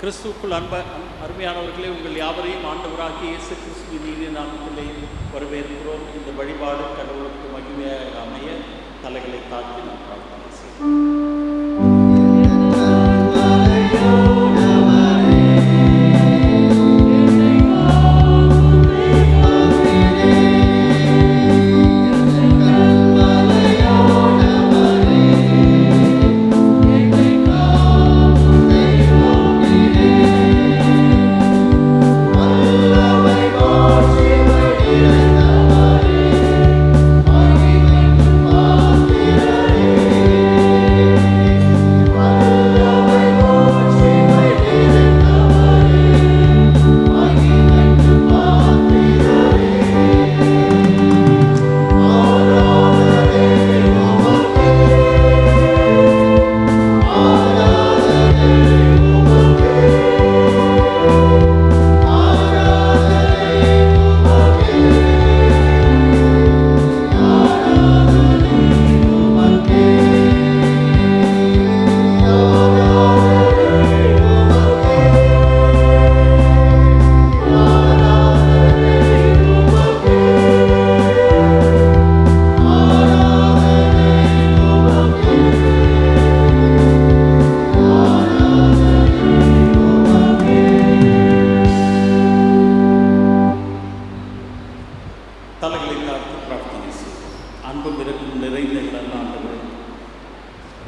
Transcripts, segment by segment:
கிறிஸ்துவுக்குள் அருமையானவர்களே, உங்கள் யாவரையும் ஆண்டவராகிய இயேசு கிறிஸ்துவின் இனிய நாமத்திலே வரவேற்கிறோம். இந்த வழிபாடு கடவுளுக்கு மகிமையாக அமைய தலைகளை தாக்கி நாம் பிரார்த்தனை செய்வோம்.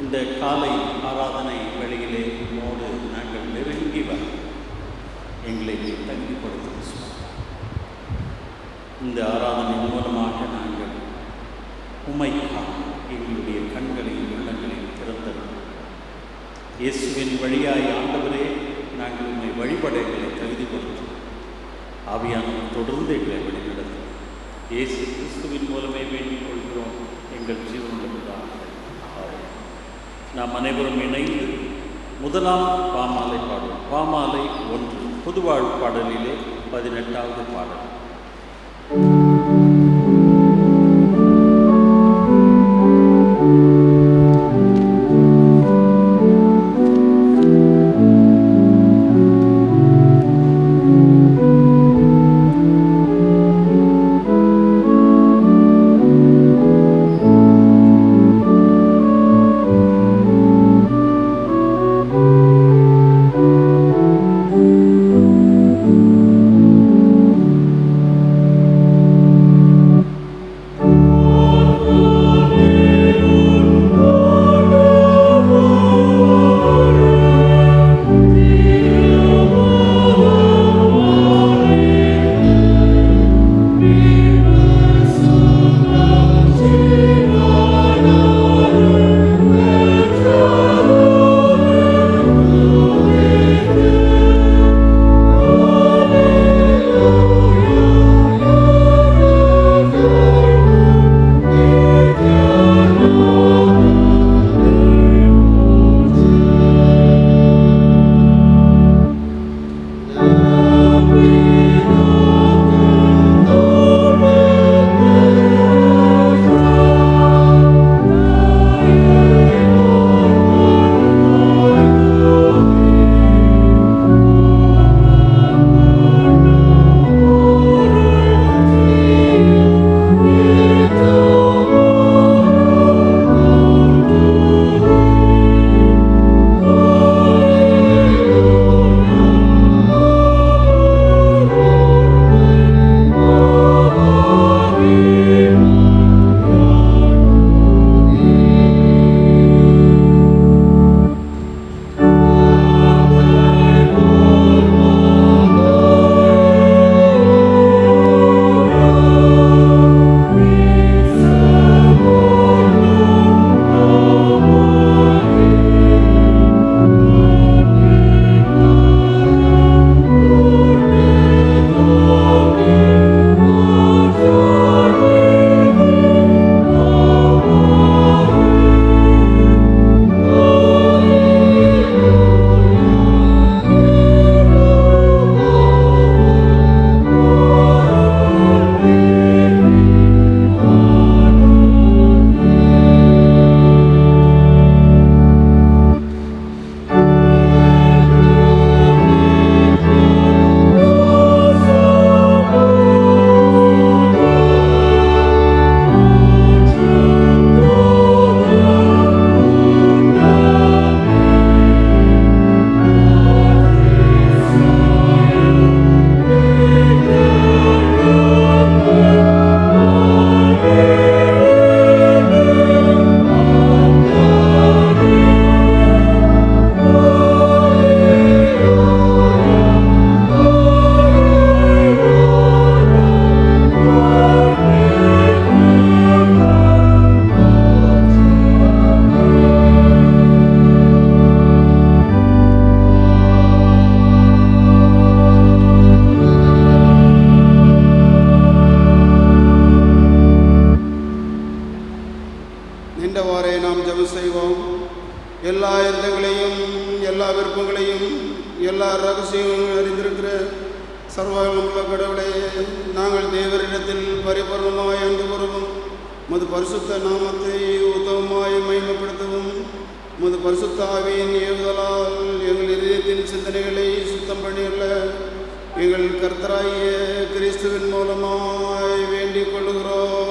இந்த காலை ஆராதனை வேளையிலே உம்மோடு நாங்கள் நெருங்கி வர எங்களை தகுதிப்படுத்தும். இந்த ஆராதனை மூலமாக நாங்கள் உம்மைக்காக எங்களுடைய கண்களையும் உள்ளங்களையும் திறந்தோம். இயேசுவின் வழியாய் ஆண்டவரே, நாங்கள் உம்மை வழிபட எங்களை தகுதிப்படுத்தும். ஆவியானவர் தொடர்ந்து எங்களை வழிநடத்தும். இயேசு கிறிஸ்துவின் மூலமே வேண்டிக் கொள்கிறோம் எங்கள் ஜீவனுள்ளதாக. நாம் அனைவரும் இணைந்து முதலாம் பாமாலை பாடுவோம். பாமாலை 1 புதுவாழ் பாடலிலே 18வது பாடல். என்றவாறே நாம் ஜெபம் செய்வோம். எல்லா இருதங்களையும் எல்லா விருப்பங்களையும் எல்லா ரகசியங்களையும் அறிந்திருக்கிற சர்வவல்லமையுள்ள கடவுளே, நாங்கள் தேவரிடத்தில் பரிபூர்ணமாய் அன்பு கூறவும் உமது பரிசுத்த நாமத்தை உத்தமமாய் மகிமைப்படுத்தவும் உமது பரிசுத்த ஆவியின் ஏவுதலால் எங்கள் இதயத்தின் சிந்தனைகளை சுத்தம் பண்ணியுள்ள எங்கள் கர்த்தராகிய கிறிஸ்துவின் மூலமாய் வேண்டிக் கொள்ளுகிறோம்.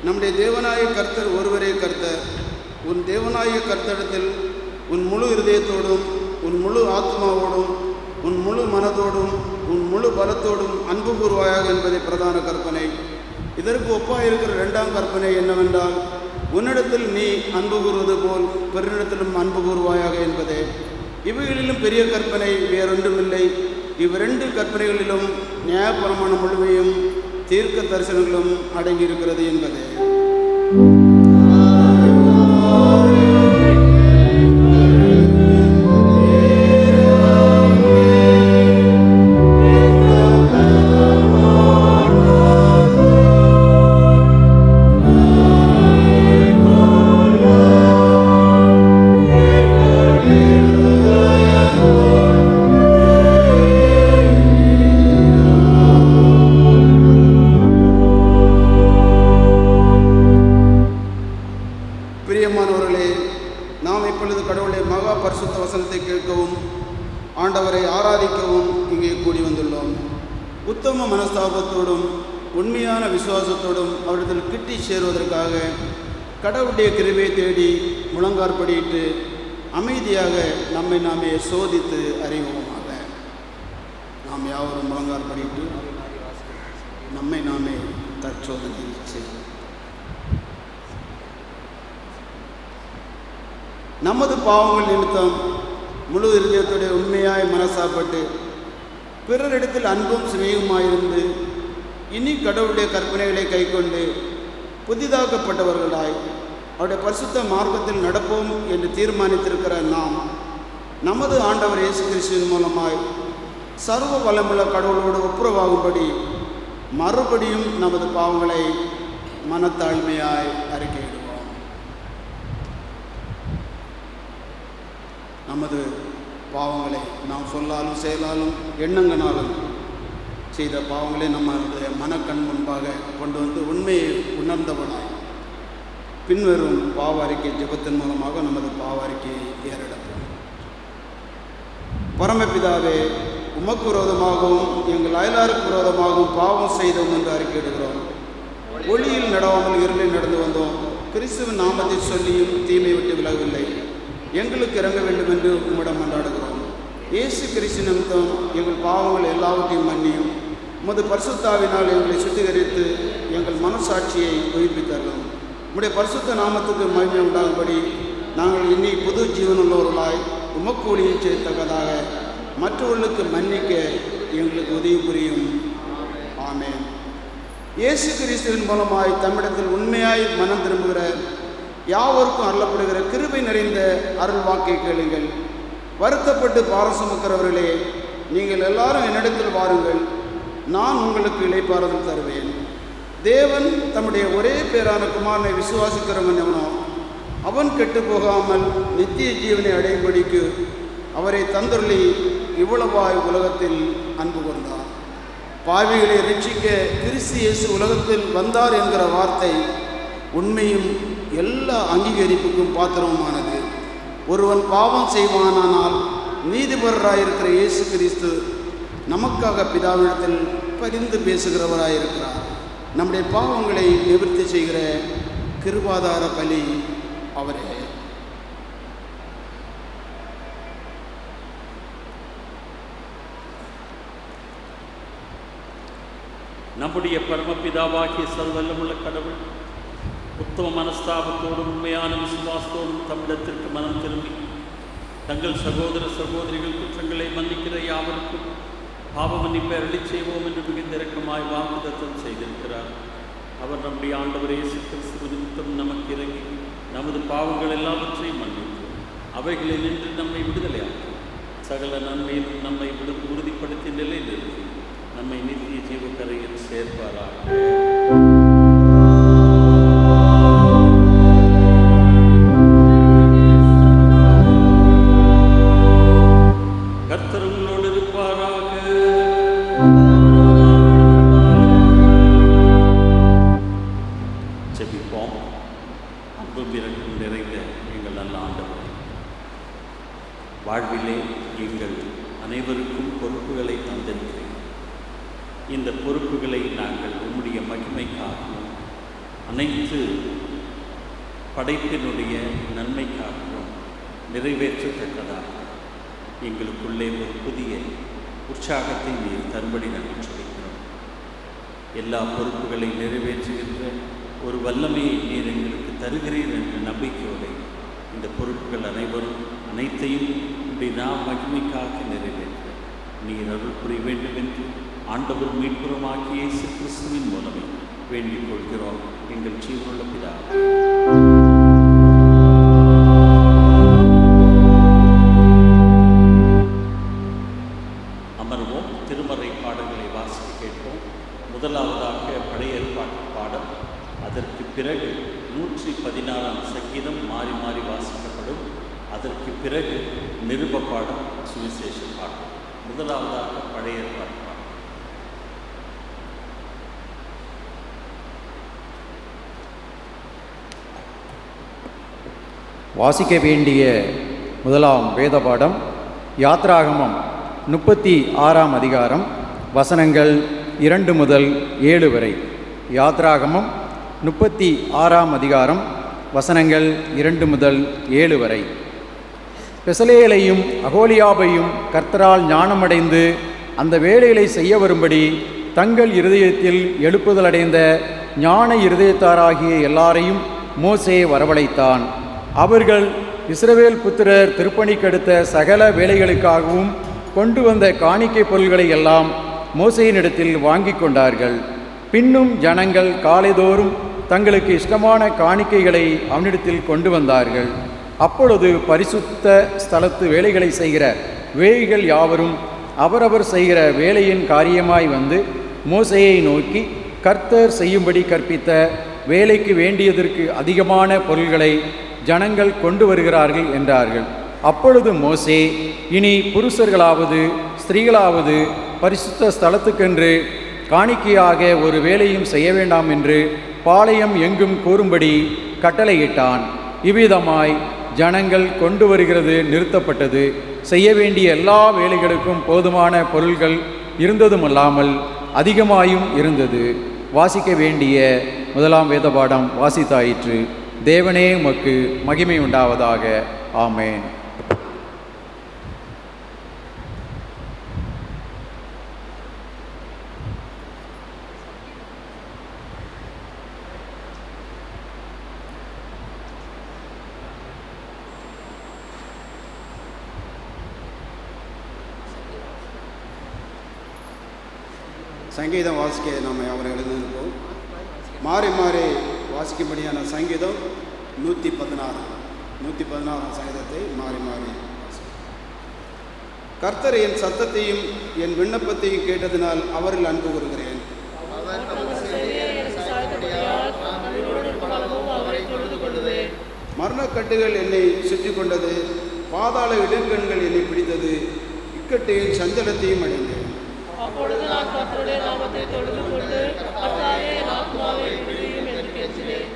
நம்முடைய தேவனாய கர்த்தர் ஒருவரே கர்த்தர். உன் தேவனாய கர்த்தரிடத்தில் உன் முழு இருதயத்தோடும் உன் முழு ஆத்மாவோடும் உன் முழு மனதோடும் உன் முழு பலத்தோடும் அன்பு கூறுவாயாக என்பதை பிரதான கற்பனை. இதற்கு ஒப்பாயிருக்கிற இரண்டாம் கற்பனை என்னவென்றால், உன்னிடத்தில் நீ அன்பு கூறுவது போல் பிறனிடத்திலும் அன்பு கூறுவாயாக என்பதே. இவைகளிலும் பெரிய கற்பனை வேறொன்றுமில்லை. இவ்விரண்டு கற்பனைகளிலும் நியாயப்பிரமாணம் முழுமையும் தீர்க்க தரிசனங்களும் அடங்கியிருக்கிறது என்பதே. பிரியமானவர்களே, நாம் இப்பொழுது கடவுளை மகா பரிசுத்த வசனத்தை கேட்கவும் ஆண்டவரை ஆராதிக்கவும் இங்கே கூடி வந்துள்ளோம். உத்தம மனஸ்தாபத்தோடும் உண்மையான விசுவாசத்தோடும் அவரிடத்தில் கிட்டி சேருவதற்காக கடவுளுடைய கிருபையை தேடி முழங்காற்படியிட்டு அமைதியாக நம்மை நாமே சோதித்து அறிவோமாக. நாம் யாவரும் முழங்காற்படியிட்டு நம்மை நாமே தற்சோதனை செய்வோம். நமது பாவங்கள் நிமித்தம் முழு இருதயத்துடைய உண்மையாய் மனசாப்பட்டு பிறரிடத்தில் அன்பும் சிநேகமாயிருந்து இனி கடவுளுடைய கற்பனைகளை கைக்கொண்டு புதிதாக்கப்பட்டவர்களாய் அவருடைய பரிசுத்த மார்க்கத்தில் நடப்போம் என்று தீர்மானித்திருக்கிற நாம் நமது ஆண்டவர் இயேசு கிறிஸ்துவின் மூலமாய் சர்வ வல்லமுள்ள கடவுளோடு ஒப்புரவாகும்படி மறுபடியும் நமது பாவங்களை மனத்தாழ்மையாய் அறிக்கையிடுவோம். நமது பாவங்களை நாம் சொல்லாலும் செயலாலும் எண்ணங்களாலும் செய்த பாவங்களை நம்முடைய மனக்கண் முன்பாக கொண்டு வந்து உண்மையை உணர்ந்தவனாய் பின்வரும் பாவ அறிக்கை ஜெபத்தின் மூலமாக நமது பாவ அறிக்கையை ஏறெடுப்போம். பரமபிதாவே, உமக்கு விரோதமாகவும் எங்கள் அயலாருக்கு விரோதமாகவும் பாவம் செய்தோம் என்று அறிக்கையிடுகிறோம். ஒளியில் நடவாமல் இருளில் நடந்து வந்தோம். கிறிஸ்துவின் நாமத்தை சொல்லியும் தீமை விட்டு விலகவில்லை. எங்களுக்கு இறங்க வேண்டும் என்று உம்மிடம் மன்றாடுகிறோம். இயேசு கிறிஸ்து நிமித்தம் எங்கள் பாவங்கள் எல்லாவற்றையும் மன்னியும். உமது பரிசுத்தாவினால் எங்களை சுத்திகரித்து எங்கள் மனசாட்சியை உயிர்ப்பித்தரலாம். உம்முடைய பரிசுத்த நாமத்துக்கு மகிமை உண்டாகும்படி நாங்கள் இனி புது ஜீவனுள்ளவர்களாய் உமக்கு ஒளியை செய்யத்தக்கதாக மற்றவர்களுக்கு மன்னிக்க எங்களுக்கு உதவி புரியும். ஆமென். இயேசு கிறிஸ்துவின் மூலமாய் தம்மிடத்தில் உண்மையாய் மனம் திரும்புகிற யாவருக்கும் அருளப்படுகிற கிருபை நிறைந்த அருள் வாக்கை கேளுங்கள். வருத்தப்பட்டு பாரம் சுமக்கிறவர்களே, நீங்கள் எல்லாரும் என்னிடத்தில் வாருங்கள், நான் உங்களுக்கு இளைப்பாறுதல் தருவேன். தேவன் தம்முடைய ஒரே பேரான குமாரனை விசுவாசிக்கிறவன் எவனோ அவன் கெட்டு போகாமல் நித்திய ஜீவனை அடையும்படிக்கு அவரை தந்தருளி இவ்வளவாய் உலகத்தில் அன்பு கொண்டார். பாவிகளை ரட்சிக்க கிறிஸ்து இயேசு உலகத்தில் வந்தார் என்கிற வார்த்தை உண்மையும் எல்லா அங்கீகரிப்புக்கும் பாத்திரமானது. ஒருவன் பாவம் செய்வானானால் நீதிபரராயிருக்கிற இயேசு கிறிஸ்து நமக்காக பிதாவிடத்தில் பரிந்து பேசுகிறவராயிருக்கிறார். நம்முடைய பாவங்களை நிவர்த்தி செய்கிற கிருபாதார பலி அவரே. நம்முடைய பரமபிதாவாகிய சர்வல்லமுள்ள கடவுள் உத்தம மனஸ்தாபத்தோடும் உண்மையான விசுவாசத்தோடும் தமிழத்திற்கு மனம் திரும்பி தங்கள் சகோதர சகோதரிகள் குற்றங்களை மன்னிக்கிற யாவருக்கும் பாவ மன்னிப்பை அருளி செய்வோம் என்று மிகுந்த இரக்கமாய் வாக்குத்தத்தம் செய்திருக்கிறார். அவர் நம்முடைய ஆண்டவர் இயேசு கிறிஸ்து நிமித்தம் நமக்கு இறங்கி நமது பாவங்கள் எல்லாவற்றையும் மன்னித்து அவைகளில் நின்று நம்மை விடுதலையாக்கும். சகல நன்மையிலும் நம்மை உறுதிப்படுத்தி நிலைநிறுத்தி நம்மை நித்திய ஜீவக்கரையில் சேர்ப்பாராக. வாழ்விலே எங்கள் அனைவருக்கும் பொறுப்புகளை தந்திருக்கிறேன். இந்த பொறுப்புகளை நாங்கள் உம்முடைய மகிமைக்காகவும் அனைத்து படைப்பினுடைய நன்மைக்காகவும் நிறைவேற்றத்தக்கதாக எங்களுக்குள்ளே ஒரு புதிய உற்சாகத்தை நீர் தரும்படி நாங்கள் சொல்கிறோம். எல்லா பொறுப்புகளை நிறைவேற்றுகின்ற ஒரு வல்லமையை நீர் எங்களுக்கு தருகிறீர் என்ற நம்பிக்கையோடு இந்த பொறுப்புகள் அனைத்தையும் உடைய நாம் மகிமைக்காக நிறைவேற்ற நீர் அருள் புரிய வேண்டும் என்று ஆண்டவர் மீட்புறமாகிய இயேசு கிறிஸ்துவின் மூலமே வேண்டிக் கொள்கிறோம் எங்கள் ஜீவனுள்ள பிதாவே. அமர்வோம். திருமறை பாடங்களை வாசிக்க கேட்போம். முதலாவதாக பழைய ஏற்பாட்டு பாடம், அதற்கு பிறகு 116 சங்கீதம் மாறி மாறி வாசிக்கப்படும். அதற்கு பிறகு நிருப பாடம், சுவிசேஷ பாடம். முதலாவதாக பழைய ஏற்பாட்டு பாடம். வாசிக்க வேண்டிய முதலாம் வேத பாடம் யாத்ராகமம் 36ஆம் அதிகாரம் வசனங்கள் 2 முதல் 7 வரை. யாத்ராகமம் 36ஆம் அதிகாரம் வசனங்கள் 2 முதல் 7 வரை. பெசலேலையும் அகோலியாபையும் கர்த்தரால் ஞானமடைந்து அந்த வேலைகளை செய்ய வரும்படி தங்கள் இருதயத்தில் எழுப்புதலடைந்த ஞான இருதயத்தாராகிய எல்லாரையும் மோசே வரவழைத்தான். அவர்கள் இஸ்ரவேல் புத்திரர் திருப்பணிக்கெடுத்த சகல வேலைகளுக்காகவும் கொண்டு வந்த காணிக்கை பொருள்களை எல்லாம் மோசேயினிடத்தில் வாங்கி கொண்டார்கள். பின்னும் ஜனங்கள் காலைதோறும் தங்களுக்கு இஷ்டமான காணிக்கைகளை அவனிடத்தில் கொண்டு வந்தார்கள். அப்பொழுது பரிசுத்த ஸ்தலத்து வேலைகளை செய்கிற வேய்கள் யாவரும் அவரவர் செய்கிற வேலையின் காரியமாய் வந்து மோசேயை நோக்கி, கர்த்தர் செய்யும்படி கற்பித்த வேலைக்கு வேண்டியதற்கு அதிகமான பொருள்களை ஜனங்கள் கொண்டு வருகிறார்கள் என்றார்கள். அப்பொழுது மோசே, இனி புருஷர்களாவது ஸ்திரீகளாவது பரிசுத்த ஸ்தலத்துக்கென்று காணிக்கையாக ஒரு வேலையும் செய்ய வேண்டாம் என்று பாளையம் எங்கும் கூறும்படி கட்டளையிட்டான். இவ்விதமாய் ஜனங்கள் கொண்டு வருகிறது நிறுத்தப்பட்டது. செய்ய வேண்டிய எல்லா வேலைகளுக்கும் போதுமான பொருள்கள் இருந்ததுமல்லாமல் அதிகமாயும் இருந்தது. வாசிக்க வேண்டிய முதலாம் வேத பாடம் வாசித்தாயிற்று. தேவனே உமக்கு மகிமை உண்டாவதாக. ஆமேன். சங்கீதம் வாசிக்க நாம் அவரை எழுந்திருப்போம். மாறி மாறி வாசிக்கும்படியான சங்கீதம் 116 சங்கீதத்தை மாறி மாறி. கர்த்தர் என் சத்தத்தையும் என் விண்ணப்பத்தையும் கேட்டதினால் அவரில் அன்பு கூறுகிறேன். மரணக்கட்டுகள் என்னை சுற்றி கொண்டது, பாதாள இடுக்கண்கள் என்னை பிடித்தது, இக்கட்டையும் சஞ்சலத்தையும் அடைந்தேன். அப்பொழுது நான் கர்த்தருடைய நாமத்தை தொழுது கொண்டு கர்த்தாவே என் ஆத்துமாவை விடுவியும் என்று பேசினேன்.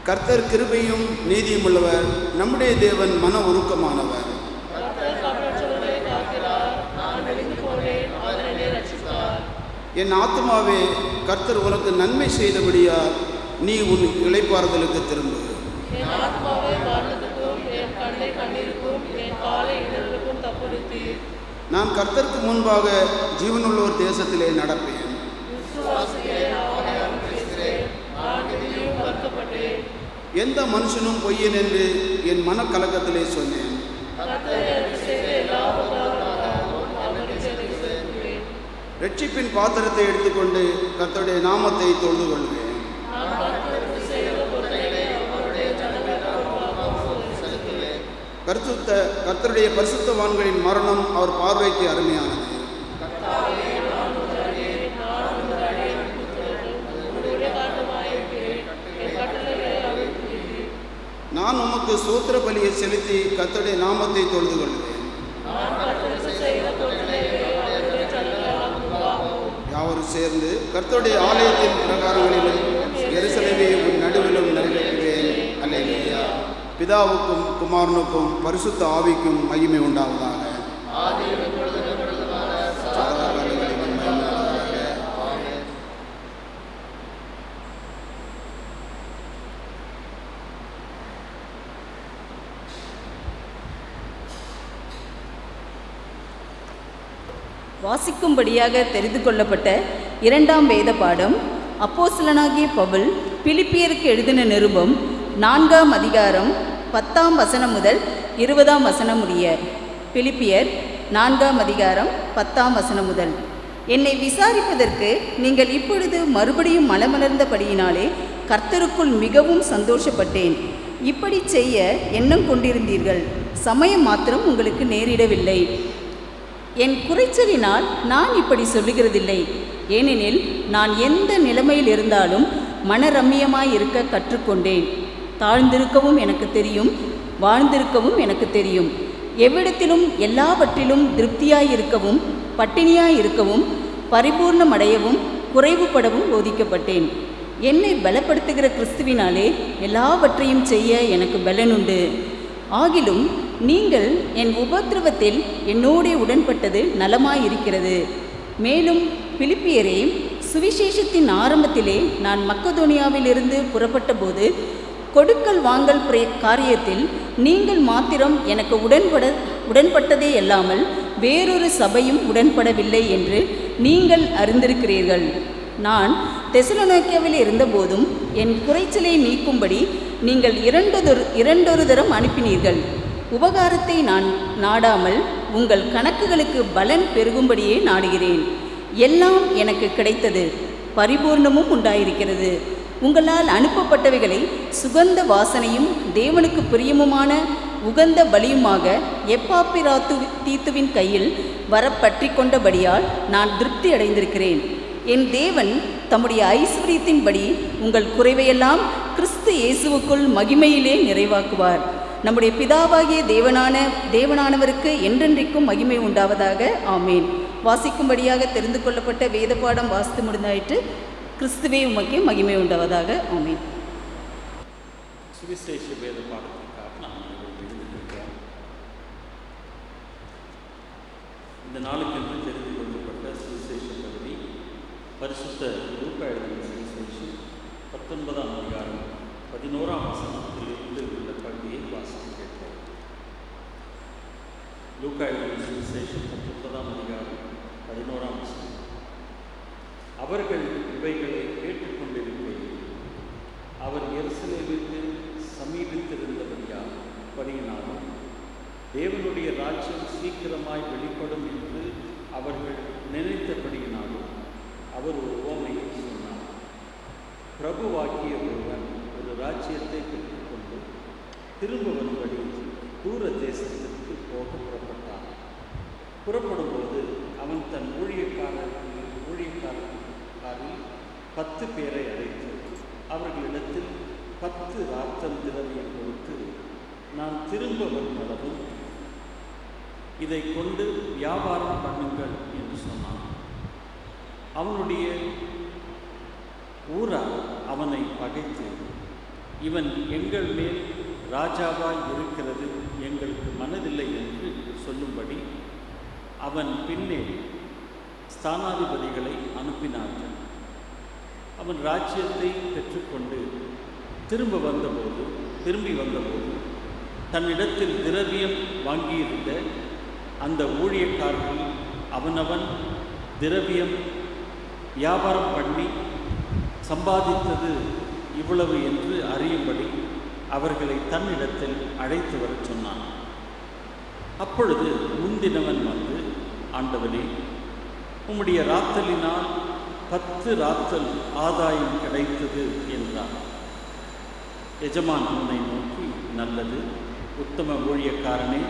கர்த்தர் கிருபையும் நீதியும் உள்ளவர், நம்முடைய தேவன் மன உருக்கமானவர். கர்த்தர் கபடற்றவர்களை காக்கிறார், நான் மெலிந்து போனேன், அவர் என்னை ரட்சித்தார். என் ஆத்துமாவே கர்த்தர் உனக்கு நன்மை செய்தபடியால் நீ உன் இளைப்பாறுதலுக்கு திரும்பு. என் ஆத்துமாவை மரணத்துக்கும் என் கண்ணை கண்ணீருக்கும் என் காலை இடர்களுக்கும் தப்புவித்தீர். நான் கர்த்தருக்கு முன்பாக ஜீவனுள்ளோர் தேசத்திலே நடப்பேன். எந்த மனுஷனும் பொய்யன் என்று என் மனக்கலக்கத்திலே சொன்னேன். ரட்சிப்பின் பாத்திரத்தை எடுத்துக்கொண்டு கர்த்தருடைய நாமத்தை தொழுது கொள்வேன். கர்த்தருடைய பரிசுத்தவான்களின் மரணம் அவர் பார்வைக்கு அருமையானது. நான் உமக்கு சூத்திர பலியை செலுத்தி கர்த்தருடைய நாமத்தை தொழுது கொள்வேன். யாவரும் சேர்ந்து கர்த்தருடைய ஆலயத்தின் பிரகாரங்களிலும் எருசலேமின் உன் நடுவிலும் நிறைவேற்றுவேன். அல்லேலூயா. பிதாவுக்கும் குமாரனுக்கும் பரிசுத்த ஆவிக்கும் மகிமை உண்டாவதாக. வாசிக்கும்படியாக தெரிந்து கொள்ளப்பட்ட இரண்டாம் வேத பாடம் அப்போஸ்தலனாகிய பவுல் பிலிப்பியருக்கு எழுதின நிருபம் 4ஆம் அதிகாரம் 10ஆம் வசனம் முதல் 20ஆம் வசனம் முடிய. பிலிப்பியர் 4ஆம் அதிகாரம் 10ஆம் வசனம் முதல். என்னை விசாரிப்பதற்கு நீங்கள் இப்பொழுது மறுபடியும் மனமலர்ந்தபடியினாலே கர்த்தருக்குள் மிகவும் சந்தோஷப்பட்டேன். இப்படி செய்ய எண்ணம் கொண்டிருந்தீர்கள், சமயம் மாத்திரம் உங்களுக்கு நேரிடவில்லை. என் குறைச்சலினால் நான் இப்படி சொல்லுகிறதில்லை. ஏனெனில் நான் எந்த நிலைமையில் இருந்தாலும் மனரம்மியமாய் இருக்க கற்றுக்கொண்டேன். தாழ்ந்திருக்கவும் எனக்கு தெரியும், வாழ்ந்திருக்கவும் எனக்கு தெரியும். எவ்விடத்திலும் எல்லாவற்றிலும் திருப்தியாயிருக்கவும் பட்டினியாயிருக்கவும் பரிபூர்ணமடையவும் குறைவுபடவும் போதிக்கப்பட்டேன். என்னை பலப்படுத்துகிற கிறிஸ்துவினாலே எல்லாவற்றையும் செய்ய எனக்கு பலனுண்டு. ஆகிலும் நீங்கள் என் உபத்திரவத்தில் என்னோடே உடன்பட்டது நலமாயிருக்கிறது. மேலும் பிலிப்பியரே, சுவிசேஷத்தின் ஆரம்பத்திலே நான் மக்கதோனியாவிலிருந்து புறப்பட்ட போது கொடுக்கல் வாங்கல் காரியத்தில் நீங்கள் மாத்திரம் எனக்கு உடன்பட்டதே அல்லாமல் வேறொரு சபையும் உடன்படவில்லை என்று நீங்கள் அறிந்திருக்கிறீர்கள். நான் தெசலோனிக்கேவில் இருந்தபோதும் என் குறைச்சலை நீக்கும்படி நீங்கள் இரண்டொரு தரம் அனுப்பினீர்கள். உபகாரத்தை நான் நாடாமல் உங்கள் கணக்குகளுக்கு பலன் பெருகும்படியே நாடுகிறேன். எல்லாம் எனக்கு கிடைத்தது, பரிபூர்ணமும் உண்டாயிருக்கிறது. உங்களால் அனுப்பப்பட்டவைகளை சுகந்த வாசனையும் தேவனுக்கு பிரியமுமான உகந்த பலியுமாக தீத்துவின் கையில் வரப்பற்றி கொண்டபடியால் நான் திருப்தி அடைந்திருக்கிறேன். என் தேவன் தம்முடைய ஐஸ்வரியத்தின்படி உங்கள் குறைவையெல்லாம் கிறிஸ்து இயேசுவுக்குள் மகிமையிலே நிறைவாக்குவார். நம்முடைய பிதாவாகிய தேவனானவருக்கு என்றென்றைக்கும் மகிமை உண்டாவதாக. ஆமேன். வாசிக்கும்படியாக தெரிந்து கொள்ளப்பட்ட வேத பாடம் வாசித்து முடிந்தாயிற்று. கிறிஸ்துவே உமக்கே மகிமை உண்டாவதாக. ஆமேன். சுவிசேஷ வேத பாடத்திற்காக நாம் எழுதியிருக்கிறோம். இந்த நாளுக்கென்று தெரிந்து கொள்ளப்பட்ட சுவிசேஷ பகுதி பரிசுத்த லூக்கா எழுதிய சுவிசேஷம் 19ஆம் அதிகாரம் 11ஆம் வசனத்திலிருந்து உள்ள பகுதியை வாசித்து கேட்போம். லூக்கா எழுதிய சுவிசேஷம் 19ஆம் அதிகாரம் 11ஆம் வசனம். அவர்கள் இவைகளை கேட்டுக்கொண்டிருக்கையில் அவர் எருசலேமுக்கு சமீபித்திருந்தபடியினாலும் தேவனுடைய ராஜ்யம் சீக்கிரமாய் வெளிப்படும் என்று அவர்கள் நினைத்தபடியினாலும் அவர் ஒரு உவமையை சொன்னார். பிரபுவாக்கிய ஒருவன் ஒரு ராஜ்யத்தை பெற்றுக்கொண்டு திரும்ப வரும்படி தூர தேசத்திற்கு போக புறப்பட்டான். புறப்படும்போது அவன் தன் ஊழியக்காரில் 10 பேரை அழைத்து அவர்களிடத்தில் 10 ராத்தல் திரவியம் கொடுத்து, நான் திரும்ப வரும் அளவும் இதை கொண்டு வியாபாரம் பண்ணுங்கள் என்று சொன்னான். அவனுடைய ஊரார் அவனை பகைத்து, இவன் எங்கள் மேல் ராஜாவாய் இருக்கிறது எங்களுக்கு மனதில்லை என்று சொல்லும்படி அவன் பின்னே ஸ்தானாதிபதிகளை அனுப்பினார்கள். அவன் ராஜ்யத்தை பெற்றுக்கொண்டு திரும்பி வந்தபோது தன்னிடத்தில் திரவியம் வாங்கியிருந்த அந்த ஊழியக்காரர்கள் அவனவன் திரவியம் வியாபாரம் பண்ணி சம்பாதித்தது இவ்வளவு என்று அறியும்படி அவர்களை தன்னிடத்தில் அழைத்து வரச் சொன்னான். அப்பொழுது முந்தினவன் வந்து, ஆண்டவனே, உம்முடைய ராத்தலினால் 10 ராத்தல் ஆதாயம் கிடைத்தது என்றார். எஜமான் அவனை நோக்கி, நல்லது, உத்தம ஊழியக்காரனே,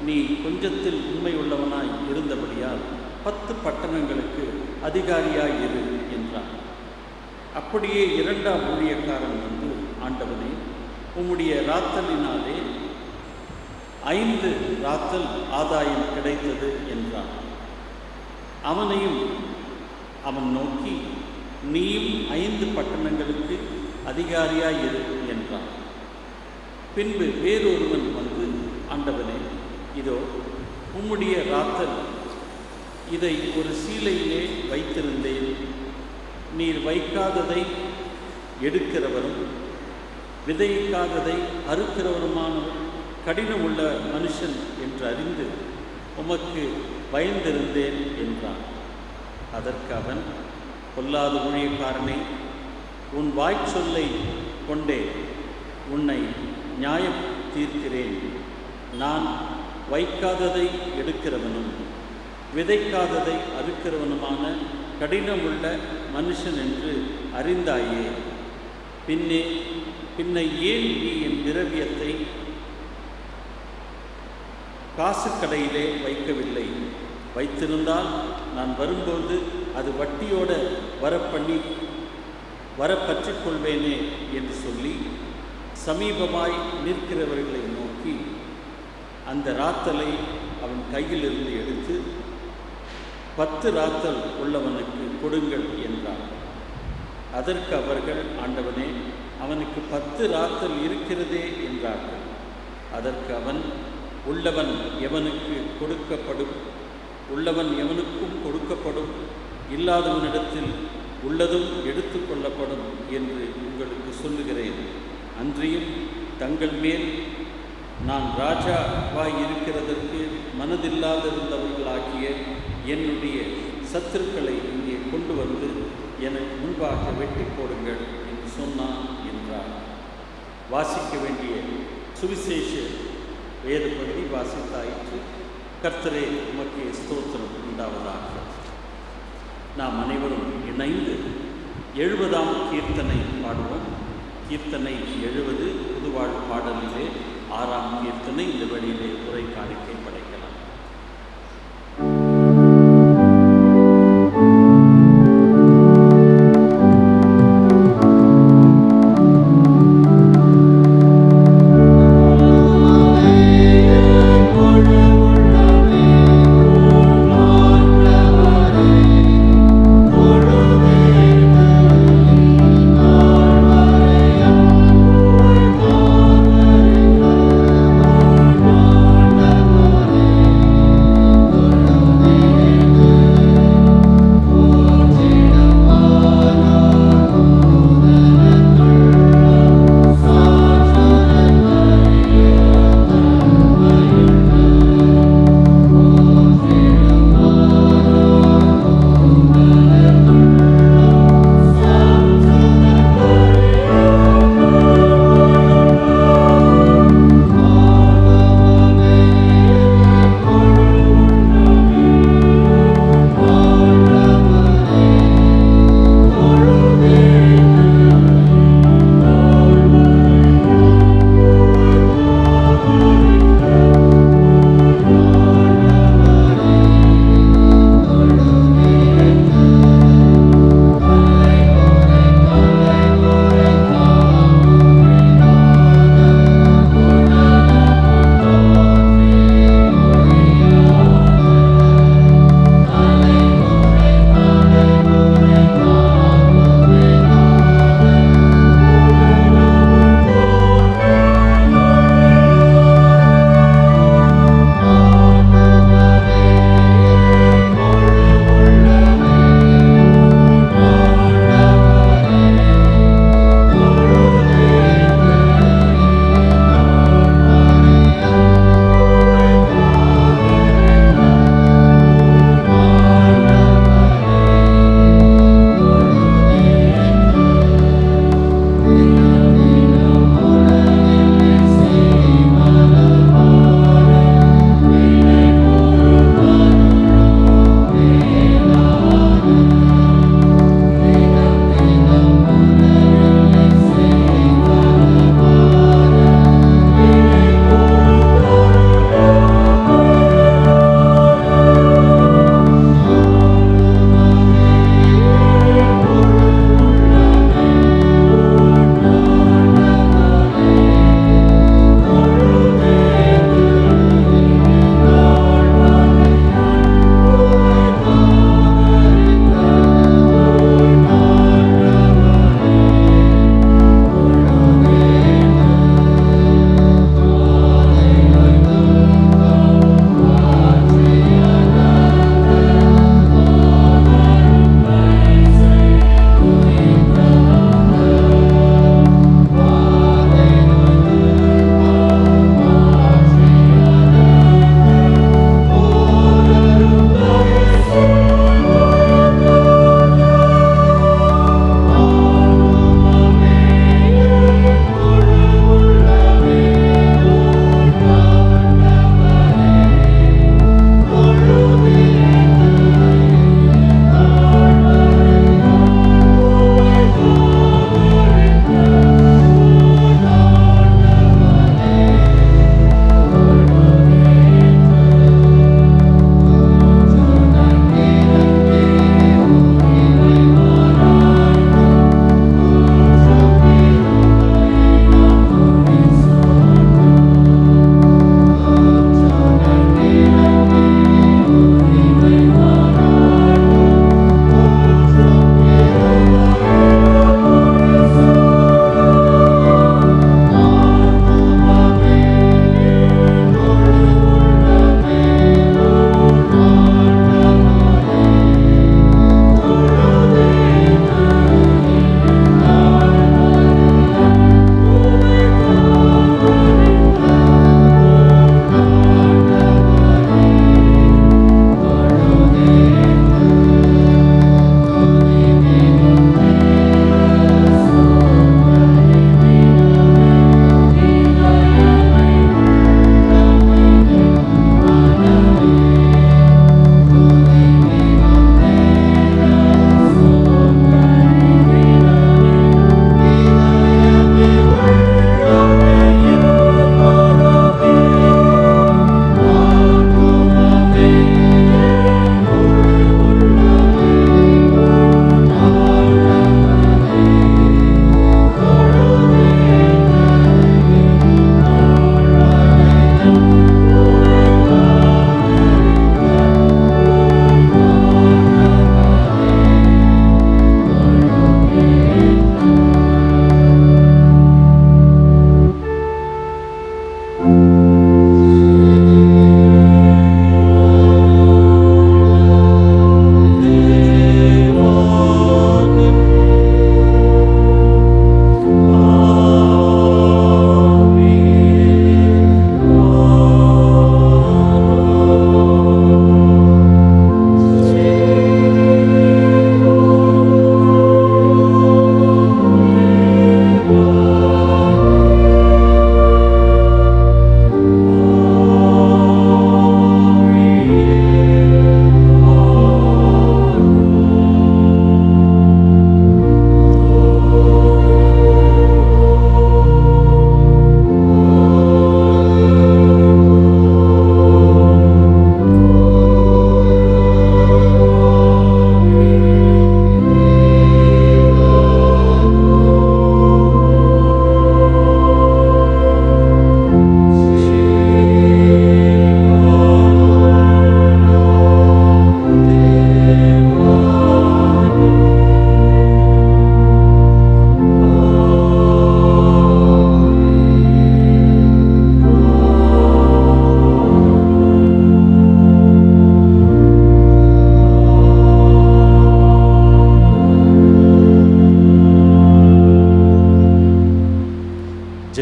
நீ கொஞ்சத்தில் உண்மை உள்ளவனாய் இருந்தபடியால் 10 பட்டணங்களுக்கு அதிகாரியாய் இரு என்றார். அப்படியே 2ஆம் ஊழியக்காரன் வந்து, ஆண்டவனே, உம்முடைய ராத்தலினாலே 5 ராத்தல் ஆதாயம் கிடைத்தது என்றான். அவனையும் அவன் நோக்கி, நீயும் 5 பட்டணங்களுக்கு அதிகாரியாயிரு என்றான். பின்பு வேறொருவன் வந்து, ஆண்டவனே, இதோ உம்முடைய ராத்தல், இதை ஒரு சீலையிலே வைத்திருந்தேன். நீர் வைக்காததை எடுக்கிறவரும் விதைக்காததை அறுக்கிறவருமானவர் கடினமுள்ள மனுஷன் என்று அறிந்து உமக்கு பயந்திருந்தேன் என்றான். அதற்கு அவன், பொல்லாத ஊழியக்காரனே, உன் வாய்ச்சொல்லை கொண்டே உன்னை நியாயம் தீர்க்கிறேன். நான் வைக்காததை எடுக்கிறவனும் விதைக்காததை அறுக்கிறவனுமான கடினமுள்ள மனுஷன் என்று அறிந்தாயே. பின்னை ஏன் நீ என் திரவியத்தை காசுக்கடையிலே வைக்கவில்லை? வைத்திருந்தால் நான் வரும்போது அது வட்டியோட வரப்பற்றிக் கொள்வேனே என்று சொல்லி சமீபமாய் நிற்கிறவர்களை நோக்கி அந்த ராத்தலை அவன் கையிலிருந்து எடுத்து 10 ராத்தல் உள்ளவனுக்கு கொடுங்கள் என்றார். அதற்கு அவர்கள், ஆண்டவனே, அவனுக்கு 10 ராத்தல் இருக்கிறதே என்றார்கள். அதற்கு அவன், உள்ளவன் எவனுக்கும் கொடுக்கப்படும், இல்லாதவனிடத்தில் உள்ளதும் எடுத்து கொள்ளப்படும் என்று உங்களுக்கு சொல்லுகிறேன். அன்றியும் தங்கள் மேல் நான் ராஜாவாய் இருக்கிறதற்கு மனதில்லாதிருந்தவர்களாகிய என்னுடைய சத்துருக்களை இங்கே கொண்டு வந்து எனக்கு முன்பாக வெட்டி போடுங்கள் என்று சொன்னான் என்றார். வாசிக்க வேண்டிய சுவிசேஷ வேத பகுதி வாசித்தாயிற்று. கர்த்தரே உமக்கு ஸ்தோத்திரம் உண்டாவதாக. நாம் அனைவரும் இணைந்து 70ஆம் கீர்த்தனை பாடுவோம். கீர்த்தனை 70 புதுவாழ் பாடலிலே 6ஆம் கீர்த்தனை. இந்த வழியிலே உரை காணிக்கை படைக்கலாம். Amen.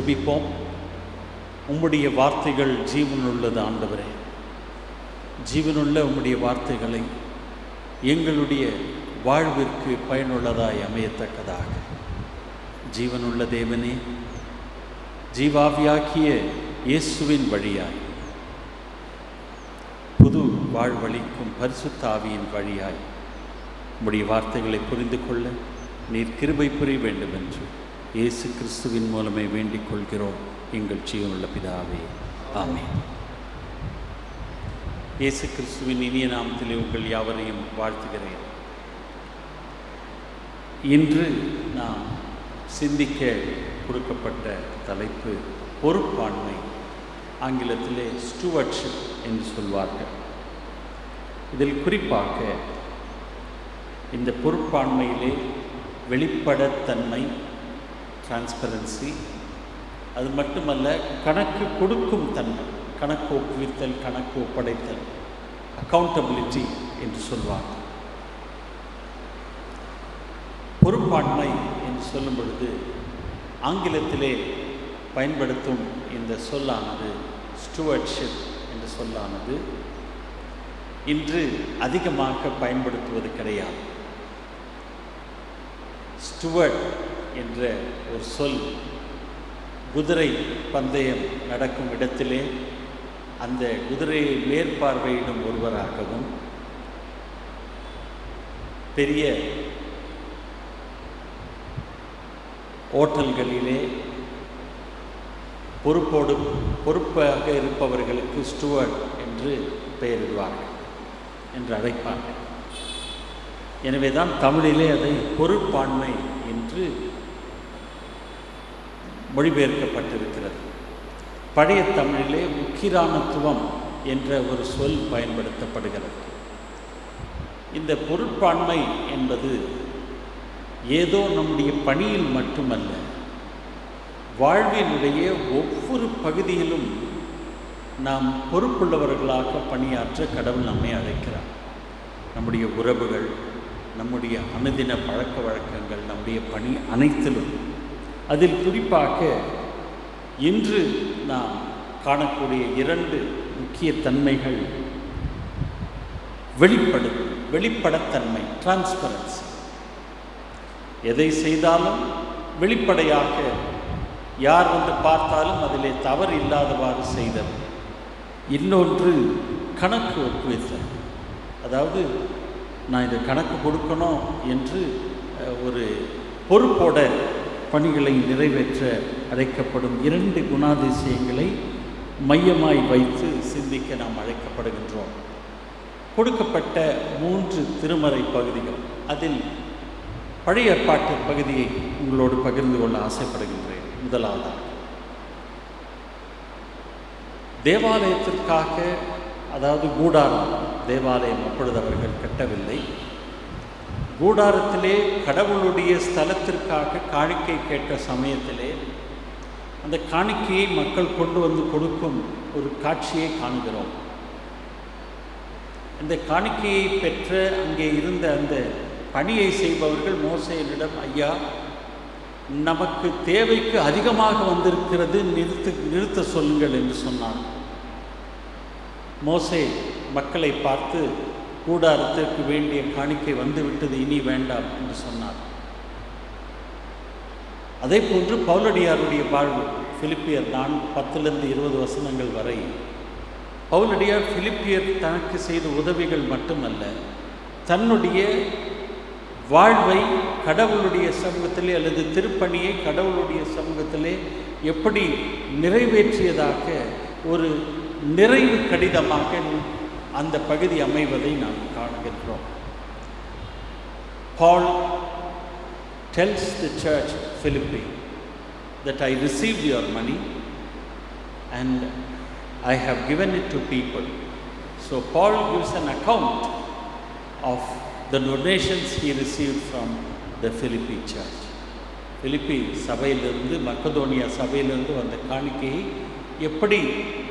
ஜெபிப்போம். உம்முடைய வார்த்தைகள் ஜீவனுள்ளது ஆண்டவரே. ஜீவனுள்ள உம்முடைய வார்த்தைகளை எங்களுடைய வாழ்விற்கு பயனுள்ளதாய் அமையத்தக்கதாக ஜீவனுள்ள தேவனே, ஜீவாவியாக்கிய இயேசுவின் வழியாய், புது வாழ்வளிக்கும் பரிசுத்த ஆவியின் வழியாய் உம்முடைய வார்த்தைகளை புரிந்து கொள்ள நீர் கிருபை புரிய வேண்டும் என்று இயேசு கிறிஸ்துவின் மூலமே வேண்டிக் கொள்கிறோம் எங்கள் ஜீவனுள்ள பிதாவே, ஆமென். இயேசு கிறிஸ்துவின் இனிய நாமத்திலே உங்கள் யாவரையும் வாழ்த்துகிறேன். இன்று நாம் சிந்திக்க கொடுக்கப்பட்ட தலைப்பு பொறுப்பாண்மை. ஆங்கிலத்திலே ஸ்டூவர்ட்ஷிப் என்று சொல்வார்கள். இதில் குறிப்பாக இந்த பொறுப்பாண்மையிலே வெளிப்படைத்தன்மை, டிரான்ஸ்பரன்சி, அது மட்டுமல்ல கணக்கு கொடுக்கும் தன்மை, கணக்கு ஒப்புவித்தல், கணக்கு ஒப்படைத்தல், அக்கௌண்டபிலிட்டி என்று சொல்வார்கள். பொறுப்பாண்மை என்று சொல்லும் பொழுது ஆங்கிலத்திலே பயன்படுத்தும் இந்த சொல்லானது ஸ்டூவர்ட்ஷிப் என்ற சொல்லானது இன்று அதிகமாக பயன்படுத்துவது கிடையாது. ஸ்டூவர்ட் என்ற ஒரு சொல் குதிரை பந்தயம் நடக்கும் இடத்திலே அந்த குதிரையை மேற்பார்வையிடும் ஒருவராகவும், பெரிய ஓட்டல்களிலே பொறுப்பாக இருப்பவர்களுக்கு ஸ்டூவர்ட் என்று பெயரிடுவார்கள், என்று அழைப்பார்கள். எனவே தான் தமிழிலே அதை பொறுப்பாண்மை என்று மொழிபெயர்க்கப்பட்டிருக்கிறது. பழைய தமிழிலே உக்கிரானத்துவம் என்ற ஒரு சொல் பயன்படுத்தப்படுகிறது. இந்த பொறுப்பாண்மை என்பது ஏதோ நம்முடைய பணியில் மட்டுமல்ல, வாழ்வினுடைய ஒவ்வொரு பகுதியிலும் நாம் பொறுப்புள்ளவர்களாக பணியாற்ற கடவுள் நம்மை அழைக்கிறார். நம்முடைய உறவுகள், நம்முடைய அனுதின பழக்க வழக்கங்கள், நம்முடைய பணி அனைத்திலும். அதில் குறிப்பாக இன்று நாம் காணக்கூடிய 2 முக்கிய தன்மைகள் வெளிப்படைத்தன்மை, டிரான்ஸ்பரன்சி. எதை செய்தாலும் வெளிப்படையாக யார் வந்து பார்த்தாலும் அதிலே தவறு இல்லாதவாறு செய்தல். இன்னொன்று கணக்கு ஒப்புவித்தல். அதாவது நான் இதை கணக்கு கொடுக்கணும் என்று ஒரு பொறுப்போட பணிகளை நிறைவேற்ற அழைக்கப்படும் 2 குணாதிசயங்களை மையமாய் வைத்து சிந்திக்க நாம் அழைக்கப்படுகின்றோம். கொடுக்கப்பட்ட 3 திருமறை பகுதிகள், அதில் பழைய ஏற்பாட்டு பகுதியை உங்களோடு பகிர்ந்து கொள்ள ஆசைப்படுகின்றேன். முதலாவதாக தேவாலயத்திற்காக, அதாவது கூடாரம், தேவாலயம் அப்பொழுது அவர்கள் கட்டவில்லை. கூடாரத்திலே கடவுளுடைய ஸ்தலத்திற்காக காணிக்கை கேட்ட சமயத்திலே அந்த காணிக்கையை மக்கள் கொண்டு வந்து கொடுக்கும் ஒரு காட்சியை காண்கிறோம். இந்த காணிக்கையை பெற்ற அங்கே இருந்த அந்த பணியை செய்பவர்கள் மோசேயிடம், ஐயா, நமக்கு தேவைக்கு அதிகமாக வந்திருக்கிறது, நிறுத்த சொல்லுங்கள் என்று சொன்னார். மோசே மக்களை பார்த்து, கூடாரத்திற்கு வேண்டிய காணிக்கை வந்துவிட்டது, இனி வேண்டாம் என்று சொன்னார். அதே போன்று பவுலடியாருடைய வாழ்வு, பிலிப்பியர் 10-20 வசனங்கள் வரை பவுலடியார் பிலிப்பியர் தனக்கு செய்த உதவிகள் மட்டுமல்ல, தன்னுடைய வாழ்வை கடவுளுடைய சமூகத்திலே அல்லது திருப்பணியை கடவுளுடைய சமூகத்திலே எப்படி நிறைவேற்றியதாக ஒரு நிறைவு கடிதமாக அந்த பகுதி அமைவதை நாம் காணுகின்றோம். Paul tells the church Philippi that I received your money and I have given it to people. So Paul gives an account of the donations he received from the Philippi church. பிலிப்பி சபையிலிருந்து, மக்கதோனியா சபையிலிருந்து வந்த காணிக்கையை எப்படி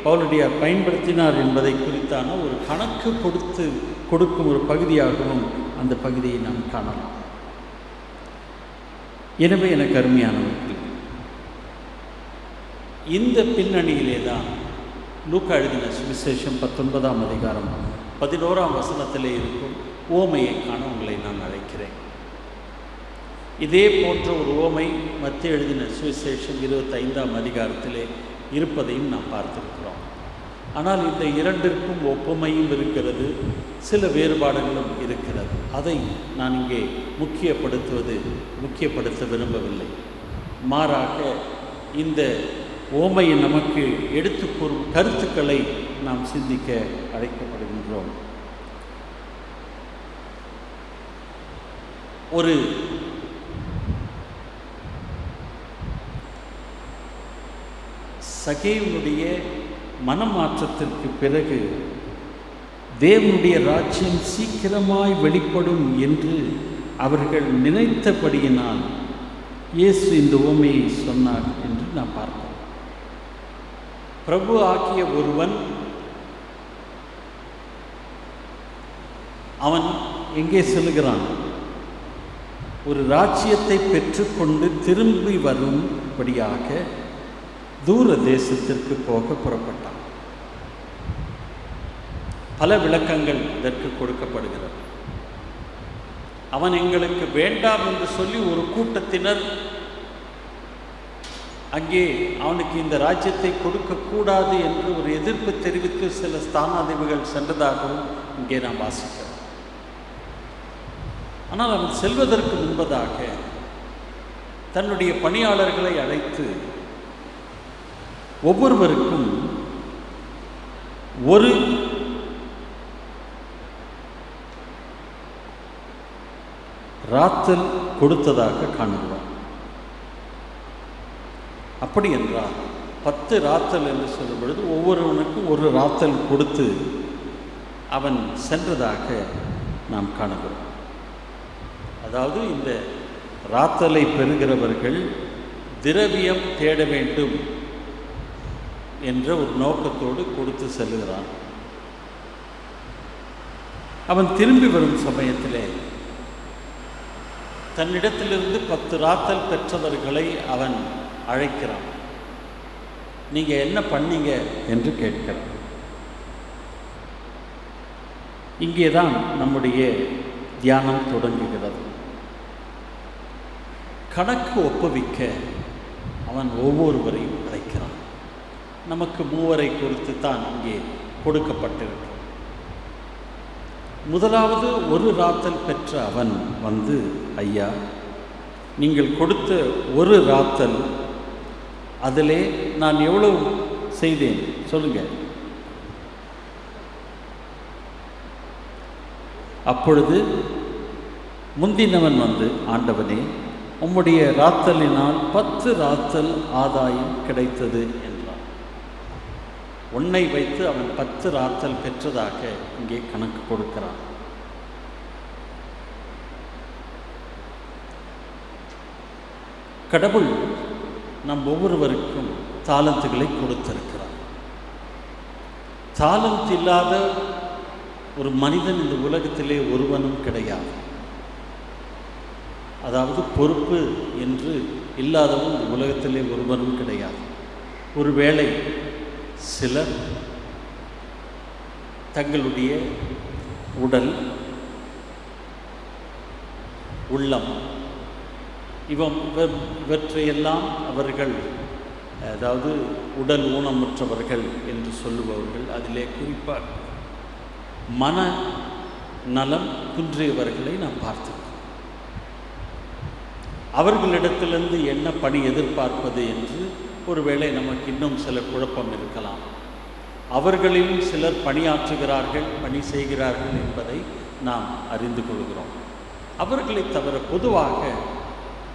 பவுலடியார் பயன்படுத்தினார் என்பதை குறித்தான ஒரு கணக்கு கொடுக்கும் ஒரு பகுதியாகவும் அந்த பகுதியை நாம் காணலாம். எனவே எனக்கு அருமையானவர்கள், இந்த பின்னணியிலே தான் லூக்கா எழுதின சுவிசேஷம் 19ஆம் அதிகாரம் 11ஆம் வசனத்திலே இருக்கும் ஓமையை காண உங்களை நான் அழைக்கிறேன். இதே போன்ற ஒரு ஓமை மத்திய எழுதின சுவிசேஷம் 25ஆம் அதிகாரத்திலே இருப்பதையும் நாம் பார்த்திருக்கிறோம். ஆனால் இந்த இரண்டிற்கும் ஒப்புமையும் இருக்கிறது, சில வேறுபாடுகளும் இருக்கிறது. அதை நான் இங்கே முக்கியப்படுத்த விரும்பவில்லை. மாறாக இந்த ஓமையை நமக்கு எடுத்து கூறும் கருத்துக்களை நாம் சிந்திக்க அழைக்கப்படுகின்றோம். ஒரு சகேயுனுடைய மனமாற்றத்திற்கு பிறகு தேவனுடைய ராஜ்யம் சீக்கிரமாய் வெளிப்படும் என்று அவர்கள் நினைத்தபடியினால் இயேசு இந்த உவமையை சொன்னார் என்று நாம் பார்க்கிறோம். பிரபு ஆகிய ஒருவன் அவன் எங்கே செல்கிறான்? ஒரு ராஜ்யத்தை பெற்றுக்கொண்டு திரும்பி வரும்படியாக தூர தேசத்திற்கு போக புறப்பட்டான். பல விளக்கங்கள் இதற்கு கொடுக்கப்படுகிறது. அவன் எங்களுக்கு வேண்டாம் என்று சொல்லி ஒரு கூட்டத்தினர் அங்கே அவனுக்கு இந்த ராஜ்யத்தை கொடுக்கக்கூடாது என்று ஒரு எதிர்ப்பு தெரிவித்து சில ஸ்தானாதிபதிகள் சென்றதாகவும் இங்கே நாம் வாசிக்கிறோம். ஆனால் அவன் செல்வதற்கு முன்பதாக தன்னுடைய பணியாளர்களை அழைத்து ஒவ்வொருவருக்கும் ஒரு ராத்தல் கொடுத்ததாக காணுகிறோம். அப்படி என்றால் 10 ராத்தல் என்று சொல்லும் பொழுது ஒவ்வொருவனுக்கும் ஒரு ராத்தல் கொடுத்து அவன் சென்றதாக நாம் காணுகிறோம். அதாவது இந்த ராத்தலை பெறுகிறவர்கள் திரவியம் தேட வேண்டும் என்ற ஒரு நோக்கத்தோடு கொடுத்து செல்கிறான். அவன் திரும்பி வரும் சமயத்திலே தன்னிடத்திலிருந்து 10 ராத்தல் பெற்றவர்களை அவன் அழைக்கிறான். நீங்கள் என்ன பண்ணீங்க என்று கேட்கிறான். இங்கே தான் நம்முடைய தியானம் தொடங்குகிறது. கணக்கு ஒப்புவிக்க அவன் ஒவ்வொருவரையும் அழைக்கிறான். நமக்கு 3 குறித்து தான் இங்கே கொடுக்கப்பட்டிருக்கிறது. முதலாவது ஒரு ராத்தல் பெற்ற அவன் வந்து, ஐயா, நீங்கள் கொடுத்த ஒரு ராத்தல் அதிலே நான் எவ்வளவு செய்தேன் சொல்லுங்க. அப்பொழுது முந்தினவன் வந்து, ஆண்டவனே, உம்முடைய ராத்தலினால் 10 ராத்தல் ஆதாயம் கிடைத்தது என்றான். உன்னை வைத்து அவன் 10 ராத்தல் பெற்றதாக இங்கே கணக்கு கொடுக்கிறான். கடவுள் நம் ஒவ்வொருவருக்கும் தாலந்துகளை கொடுத்திருக்கிறார். தாலந்து இல்லாத ஒரு மனிதன் இந்த உலகத்திலே ஒருவனும் கிடையாது. அதாவது பொறுப்பு என்று இல்லாதவன் இந்த உலகத்திலே ஒருவனும் கிடையாது. ஒருவேளை சிலர் தங்களுடைய உடல், உள்ளம் இவற்றையெல்லாம் அவர்கள், அதாவது உடல் ஊனமுற்றவர்கள் என்று சொல்லுபவர்கள், அதிலே குறிப்பாக மன நலம் குன்றியவர்களை நாம் பார்த்திருக்கோம். அவர்களிடத்திலிருந்து என்ன பணி எதிர்பார்ப்பது என்று ஒருவேளை நமக்கு இன்னும் சில குழப்பம் இருக்கலாம். அவர்களிலும் சிலர் பணியாற்றுகிறார்கள், பணி செய்கிறார்கள் என்பதை நாம் அறிந்து கொள்கிறோம். அவர்களை தவிர பொதுவாக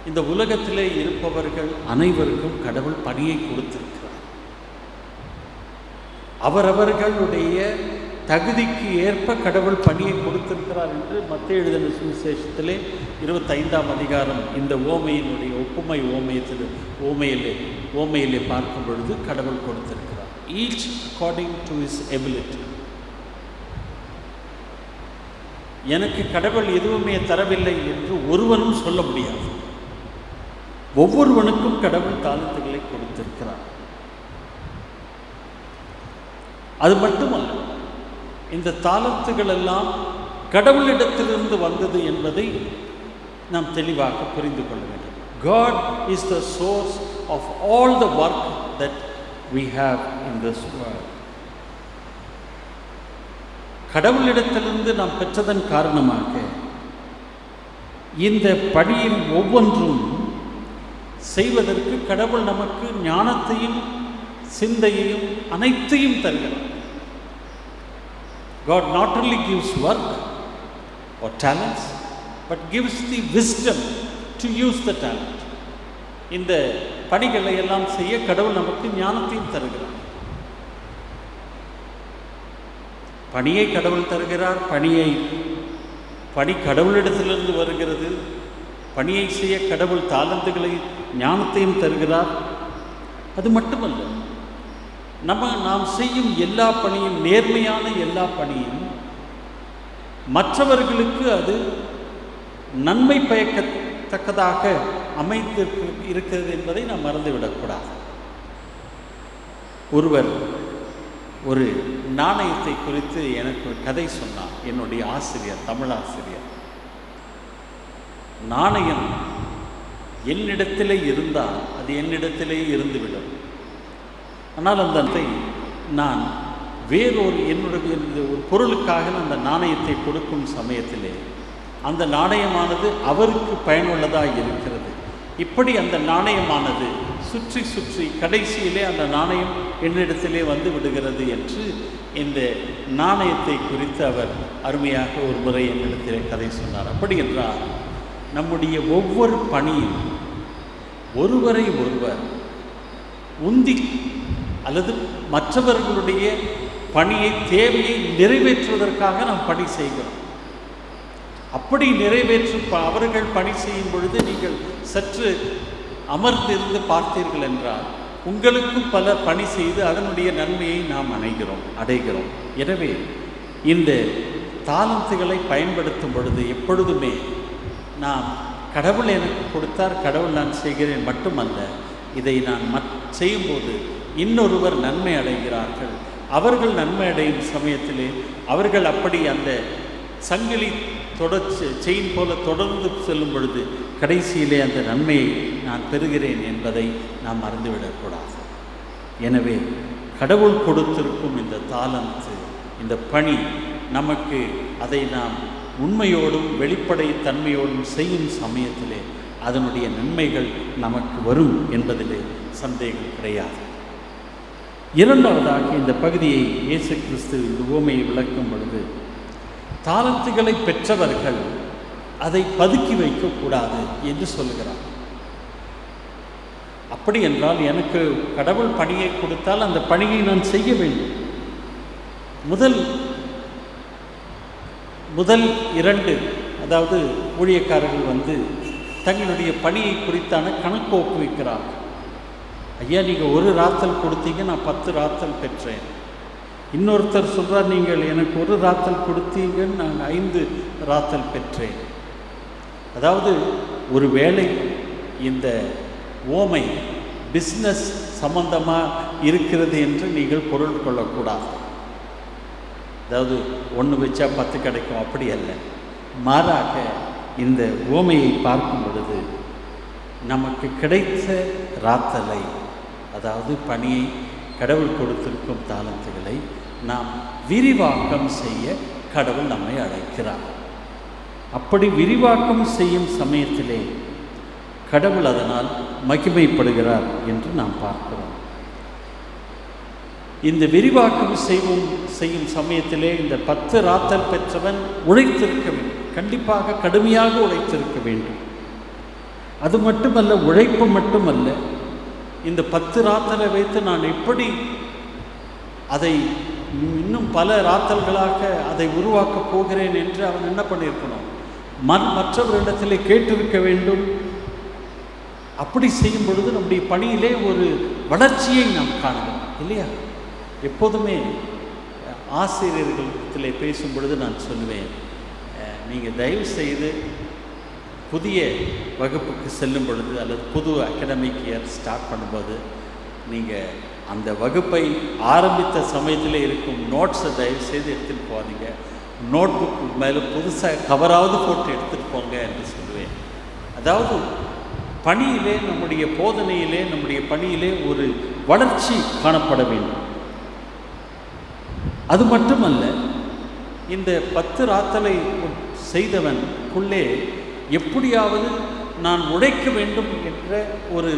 இந்த உலகத்திலே இருப்பவர்கள் அனைவருக்கும் கடவுள் பணியை கொடுத்திருக்கிறார். அவரவர்களுடைய தகுதிக்கு ஏற்ப கடவுள் பணியை கொடுத்திருக்கிறார் என்று மத்தேயு எழுதின சுவிசேஷத்திலே 25ஆம் அதிகாரம் இந்த ஓமையினுடைய ஒப்புமை ஓமையிலே பார்க்கும் பொழுது கடவுள் கொடுத்திருக்கிறார். Each according to his ability. எனக்கு கடவுள் எதுவுமே தரவில்லை என்று ஒருவனும் சொல்ல முடியாது. ஒவ்வொருவனுக்கும் கடவுள் தாலந்துகளை கொடுத்திருக்கிறார். அது மட்டுமல்ல, இந்த தாலந்துகள் எல்லாம் கடவுளிடத்திலிருந்து வந்தது என்பதை நாம் தெளிவாக புரிந்து கொள்ள வேண்டும். God is the source of all the work that we have in this world. கடவுளிடத்திலிருந்து நாம் பெற்றதன் காரணமாக இந்த பணியில் ஒவ்வொன்றும் செய்வதற்கு கடவுள் நமக்கு ஞானத்தையும் சிந்தையையும் அனைத்தையும் தருகிறார். God not only gives work or talents, but gives the wisdom to use the talent. இந்த பணிகளை எல்லாம் செய்ய கடவுள் நமக்கு ஞானத்தையும் தருகிறார். பணியை கடவுள் தருகிறார். பணி கடவுளிடத்திலிருந்து வருகிறது. பணியை செய்ய கடவுள் தாலந்துகளை ஞானத்தையும் தருகிறார். அது மட்டுமல்ல, நாம் செய்யும் எல்லா பணியும், நேர்மையான எல்லா பணியும் மற்றவர்களுக்கு அது நன்மை பயக்கத்தக்கதாக அமைந்து இருக்கிறது என்பதை நாம் மறந்துவிடக்கூடாது. ஒருவர் ஒரு நாணயத்தை குறித்து எனக்கு ஒரு கதை சொன்னார். என்னுடைய ஆசிரியர், தமிழ் ஆசிரியர். நாணயம் என்னிடத்திலே இருந்தால் அது என்னிடத்திலே இருந்துவிடும். ஆனால் அந்த நான் என்னுடைய ஒரு பொருளுக்காக அந்த நாணயத்தை கொடுக்கும் சமயத்திலே அந்த நாணயமானது அவருக்கு பயனுள்ளதாக இருக்கிறது. இப்படி அந்த நாணயமானது சுற்றி சுற்றி கடைசியிலே அந்த நாணயம் என்னிடத்திலே வந்து விடுகிறது என்று இந்த நாணயத்தை குறித்து அவர் அருமையாக ஒரு முறை என்னிடத்திலே கதை சொன்னார். அப்படி என்றால் நம்முடைய ஒவ்வொரு பணியும் ஒருவரை ஒருவர் உந்தி அல்லது மற்றவர்களுடைய பணியை, தேவையை நிறைவேற்றுவதற்காக நாம் பணி செய்கிறோம். அப்படி அவர்கள் பணி செய்யும் பொழுது நீங்கள் சற்று அமர்ந்திருந்து பார்த்தீர்கள் என்றால் உங்களுக்கும் பல பணி செய்து அதனுடைய நன்மையை நாம் அடைகிறோம். எனவே இந்த தாலந்துகளை பயன்படுத்தும் பொழுது எப்பொழுதுமே நாம் கடவுள் எனக்கு கொடுத்தார், கடவுள் நான் செய்கிறேன் மட்டுமல்ல, இதை நான் செய்யும்போது இன்னொருவர் நன்மை அடைகிறார்கள். அவர்கள் நன்மை அடையும் சமயத்திலே அவர்கள் அப்படி அந்த சங்கிலி செயின் போல தொடர்ந்து செல்லும் பொழுது கடைசியிலே அந்த நன்மையை நான் பெறுகிறேன் என்பதை நாம் மறந்துவிடக்கூடாது. எனவே கடவுள் கொடுத்திருக்கும் இந்த தாலந்து, இந்த பணி நமக்கு, அதை நாம் உண்மையோடும் வெளிப்படை தன்மையோடும் செய்யும் சமயத்திலே அதனுடைய நன்மைகள் நமக்கு வரும் என்பதிலே சந்தேகம் கிடையாது. இரண்டாவதாக இந்த பகுதியை இயேசு கிறிஸ்து இந்த உவமையை விளக்கும் பொழுது, தாலந்துகளை பெற்றவர்கள் அதை பதுக்கி வைக்கக்கூடாது என்று சொல்லுகிறார். அப்படி என்றால் எனக்கு கடவுள் பணியை கொடுத்தால் அந்த பணியை நான் செய்ய வேண்டும். முதல் 2 அதாவது ஊழியக்காரர்கள் வந்து தங்களுடைய பணியை குறித்தான கணக்கு ஒப்புவிக்கிறார்கள். ஐயா, நீங்கள் 1 ராத்தல் கொடுத்தீங்க, நான் 10 ராத்தல் பெற்றேன். இன்னொருத்தர் சொல்கிறார், நீங்கள் எனக்கு 1 ராத்தல் கொடுத்தீங்கன்னு நான் 5 ராத்தல் பெற்றேன். அதாவது ஒரு வேளை இந்த ஓமை பிஸ்னஸ் சம்பந்தமாக இருக்கிறது என்று நீங்கள் பொருள் கொள்ளக்கூடாது. அதாவது 1 வச்சா 10 கிடைக்கும், அப்படி அல்ல. மாறாக இந்த ஓமையை பார்க்கும் பொழுது நமக்கு கிடைத்த ராத்தலை, அதாவது பணியை, கடவுள் கொடுத்திருக்கும் தாலந்துகளை நாம் விரிவாக்கம் செய்ய கடவுள் நம்மை அழைக்கிறார். அப்படி விரிவாக்கம் செய்யும் சமயத்திலே கடவுள் அதனால் மகிமைப்படுகிறார் என்று நாம் பார்க்கிறோம். இந்த விரிவாக்கம் செய்யும் சமயத்திலே இந்த 10 ராத்தல் பெற்றவன் உழைத்திருக்க வேண்டும், கண்டிப்பாக கடுமையாக உழைத்திருக்க வேண்டும். அது மட்டுமல்ல, உழைப்பு மட்டுமல்ல, இந்த 10 ராத்தலை வைத்து நான் எப்படி அதை இன்னும் பல ராத்தல்களாக அதை உருவாக்கப் போகிறேன் என்று அவன் என்ன பண்ணியிருக்கணும், மற்றவரிடத்திலே கேட்டிருக்க வேண்டும். அப்படி செய்யும் பொழுது நம்முடைய பணியிலே ஒரு வளர்ச்சியை நாம் காணலாம், இல்லையா? எப்போதுமே ஆசிரியர்களிடத்திலே பேசும் பொழுது நான் சொல்லுவேன், நீங்கள் தயவு செய்து புதிய வகுப்புக்கு செல்லும் பொழுது அல்லது புது அகாடமிக் இயர் ஸ்டார்ட் பண்ணும்போது நீங்கள் அந்த வகுப்பை ஆரம்பித்த சமயத்தில் இருக்கும் நோட்ஸை தயவுசெய்து எடுத்துகிட்டு போகாதீங்க. நோட் புக்கு மேலே புதுசாக கவராவது போட்டு எடுத்துகிட்டு போங்க என்று சொல்லுவேன். அதாவது பணியிலே, நம்முடைய போதனையிலே, நம்முடைய பணியிலே ஒரு வளர்ச்சி காணப்பட வேண்டும். அது மட்டுமல்ல, இந்த 10 ராத்தலை செய்தவனுக்குள்ளே எப்படியாவது நான் உழைக்க வேண்டும் என்ற ஒரு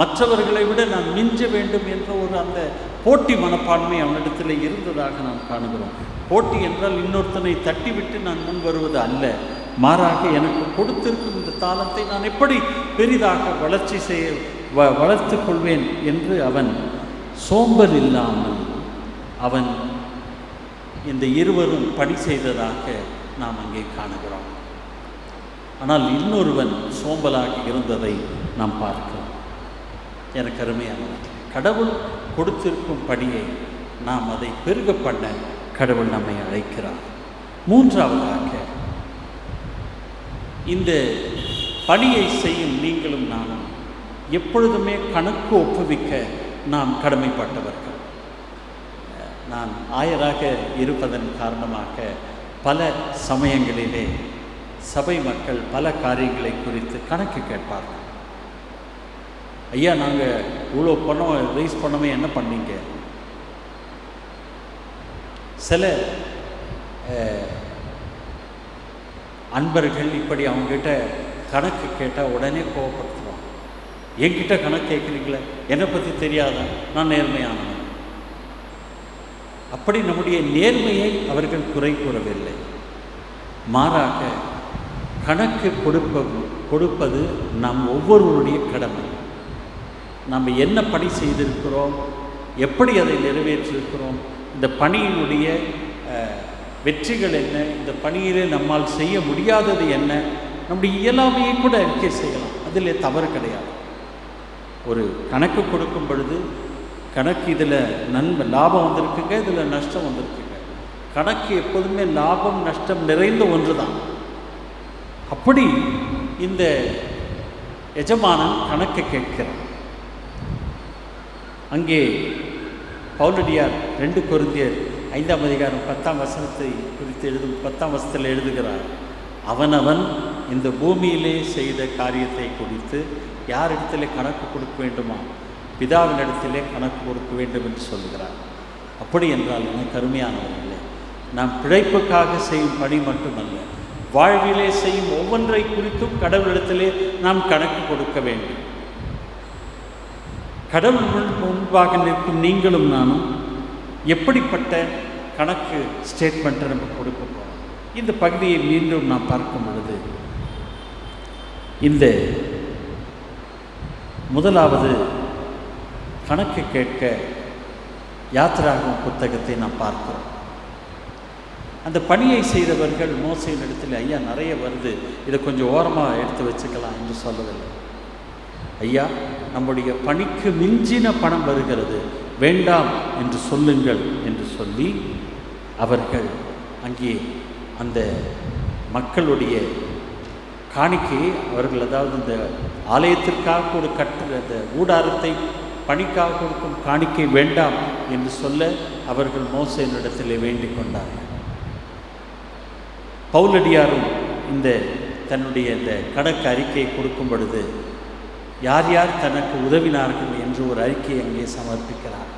மற்றவர்களை விட நான் மிஞ்ச வேண்டும் என்ற ஒரு அந்த போட்டி மனப்பான்மை அவனிடத்தில் இருந்ததாக நாம் காணுகிறோம். போட்டி என்றால் இன்னொருத்தனை தட்டிவிட்டு நான் முன் வருவது அல்ல, மாறாக எனக்கு கொடுத்திருக்கும் இந்த தாளத்தை நான் எப்படி பெரிதாக வளர்த்து கொள்வேன் என்று அவன் சோம்பல் இல்லாமல் அவன் இந்த இருவரும் பணி செய்ததாக நாம் அங்கே காணுகிறோம். ஆனால் இன்னொருவன் சோம்பலாகி இருந்ததை நாம் பார்க்கிறோம். எனக்கு அருமையானது, கடவுள் கொடுத்திருக்கும் பணியை நாம் அதை பெருக பண்ண கடவுள் நம்மை அழைக்கிறார். மூன்றாவதாக, இந்த பணியை செய்யும் நீங்களும் நானும் எப்பொழுதுமே கணக்கு ஒப்புவிக்க நாம் கடமைப்பட்டவர்கள். நான் ஆயராக இருப்பதன் காரணமாக பல சமயங்களிலே சபை மக்கள் பல காரியங்களை குறித்து கணக்கு கேட்பார்கள். ஐயா, நாங்கள் இவ்வளோ பணம் ரைஸ் பண்ணவே என்ன பண்ணீங்க? சில அன்பர்கள் இப்படி அவங்ககிட்ட கணக்கு கேட்டால் உடனே கோவப்படுத்துவாங்க. என்கிட்ட கணக்கு கேட்குறீங்களே, என்னை பற்றி தெரியாத, நான் நேர்மையானவன். அப்படி நம்முடைய நேர்மையை அவர்கள் குறை கூறவில்லை. மாறாக கணக்கு கொடுப்பது நம் ஒவ்வொருவருடைய கடமை. நாம் என்ன பணி செய்திருக்கிறோம், எப்படி அதை நிறைவேற்றிருக்கிறோம், இந்த பணியினுடைய வெற்றிகள் என்ன, இந்த பணியிலே நம்மால் செய்ய முடியாதது என்ன, நம்முடைய இயலாமையை கூட அறிக்கை செய்யலாம். அதில் தவறு கிடையாது. ஒரு கணக்கு கொடுக்கும் பொழுது கணக்கு இதில் லாபம் வந்திருக்குங்க, இதில் நஷ்டம் வந்திருக்குங்க. கணக்கு எப்போதுமே லாபம் நஷ்டம் நிறைந்த ஒன்று தான். அப்படி இந்த எஜமானன் கணக்கு கேட்கிறான். அங்கே பவுலடியார் 2 கொரிந்தியர் 5ஆம் அதிகாரம் 10ஆம் வசனத்தை குறித்து 10ஆம் வசனத்தில் எழுதுகிறார். அவனவன் இந்த பூமியிலே செய்த காரியத்தை குறித்து யாரிடத்திலே கணக்கு கொடுக்க வேண்டுமா, பிதாவினிடத்திலே கணக்கு கொடுக்க வேண்டும் என்று சொல்லுகிறார். அப்படி என்றால் எனக்கு அருமையானவர்களே, நாம் பிழைப்புக்காக செய்யும் பணி மட்டுமல்ல, வாழ்விலே செய்யும் ஒவ்வொன்றை குறித்தும் கடவுளிடத்திலே நாம் கணக்கு கொடுக்க வேண்டும். கடவுள் முன்பாக நிற்கும் நீங்களும் நானும் எப்படிப்பட்ட கணக்கு ஸ்டேட்மெண்ட்டை நம்ம கொடுக்க போகிறோம்? இந்த பகுதியை மீண்டும் நாம் பார்க்கும் பொழுது இந்த முதலாவது கணக்கு கேட்க யாத்திராகமம் புத்தகத்தை நாம் பார்க்கிறோம். அந்த பணியை செய்தவர்கள் மோசேயின் இடத்துல, ஐயா நிறைய வருது, இதை கொஞ்சம் ஓரமாக எடுத்து வச்சுக்கலாம் என்று சொல்லவில்லை. ஐயா, நம்முடைய பணிக்கு மிஞ்சின பணம் வருகிறது, வேண்டாம் என்று சொல்லுங்கள் என்று சொல்லி அவர்கள் அங்கே அந்த மக்களுடைய காணிக்கையை அவர்கள், அதாவது இந்த ஆலயத்திற்காக ஒரு அந்த ஊடாரத்தை பணிக்காக கொடுக்கும் காணிக்கை வேண்டாம் என்று சொல்ல அவர்கள் மோசேயினிடத்திலே வேண்டிக் கொண்டார்கள். பவுலடியாரும் தன்னுடைய இந்த கணக்கு அறிக்கையை கொடுக்கும் பொழுது யார் யார் தனக்கு உதவினார்கள் என்று ஒரு அறிக்கையை அங்கே சமர்ப்பிக்கிறார்.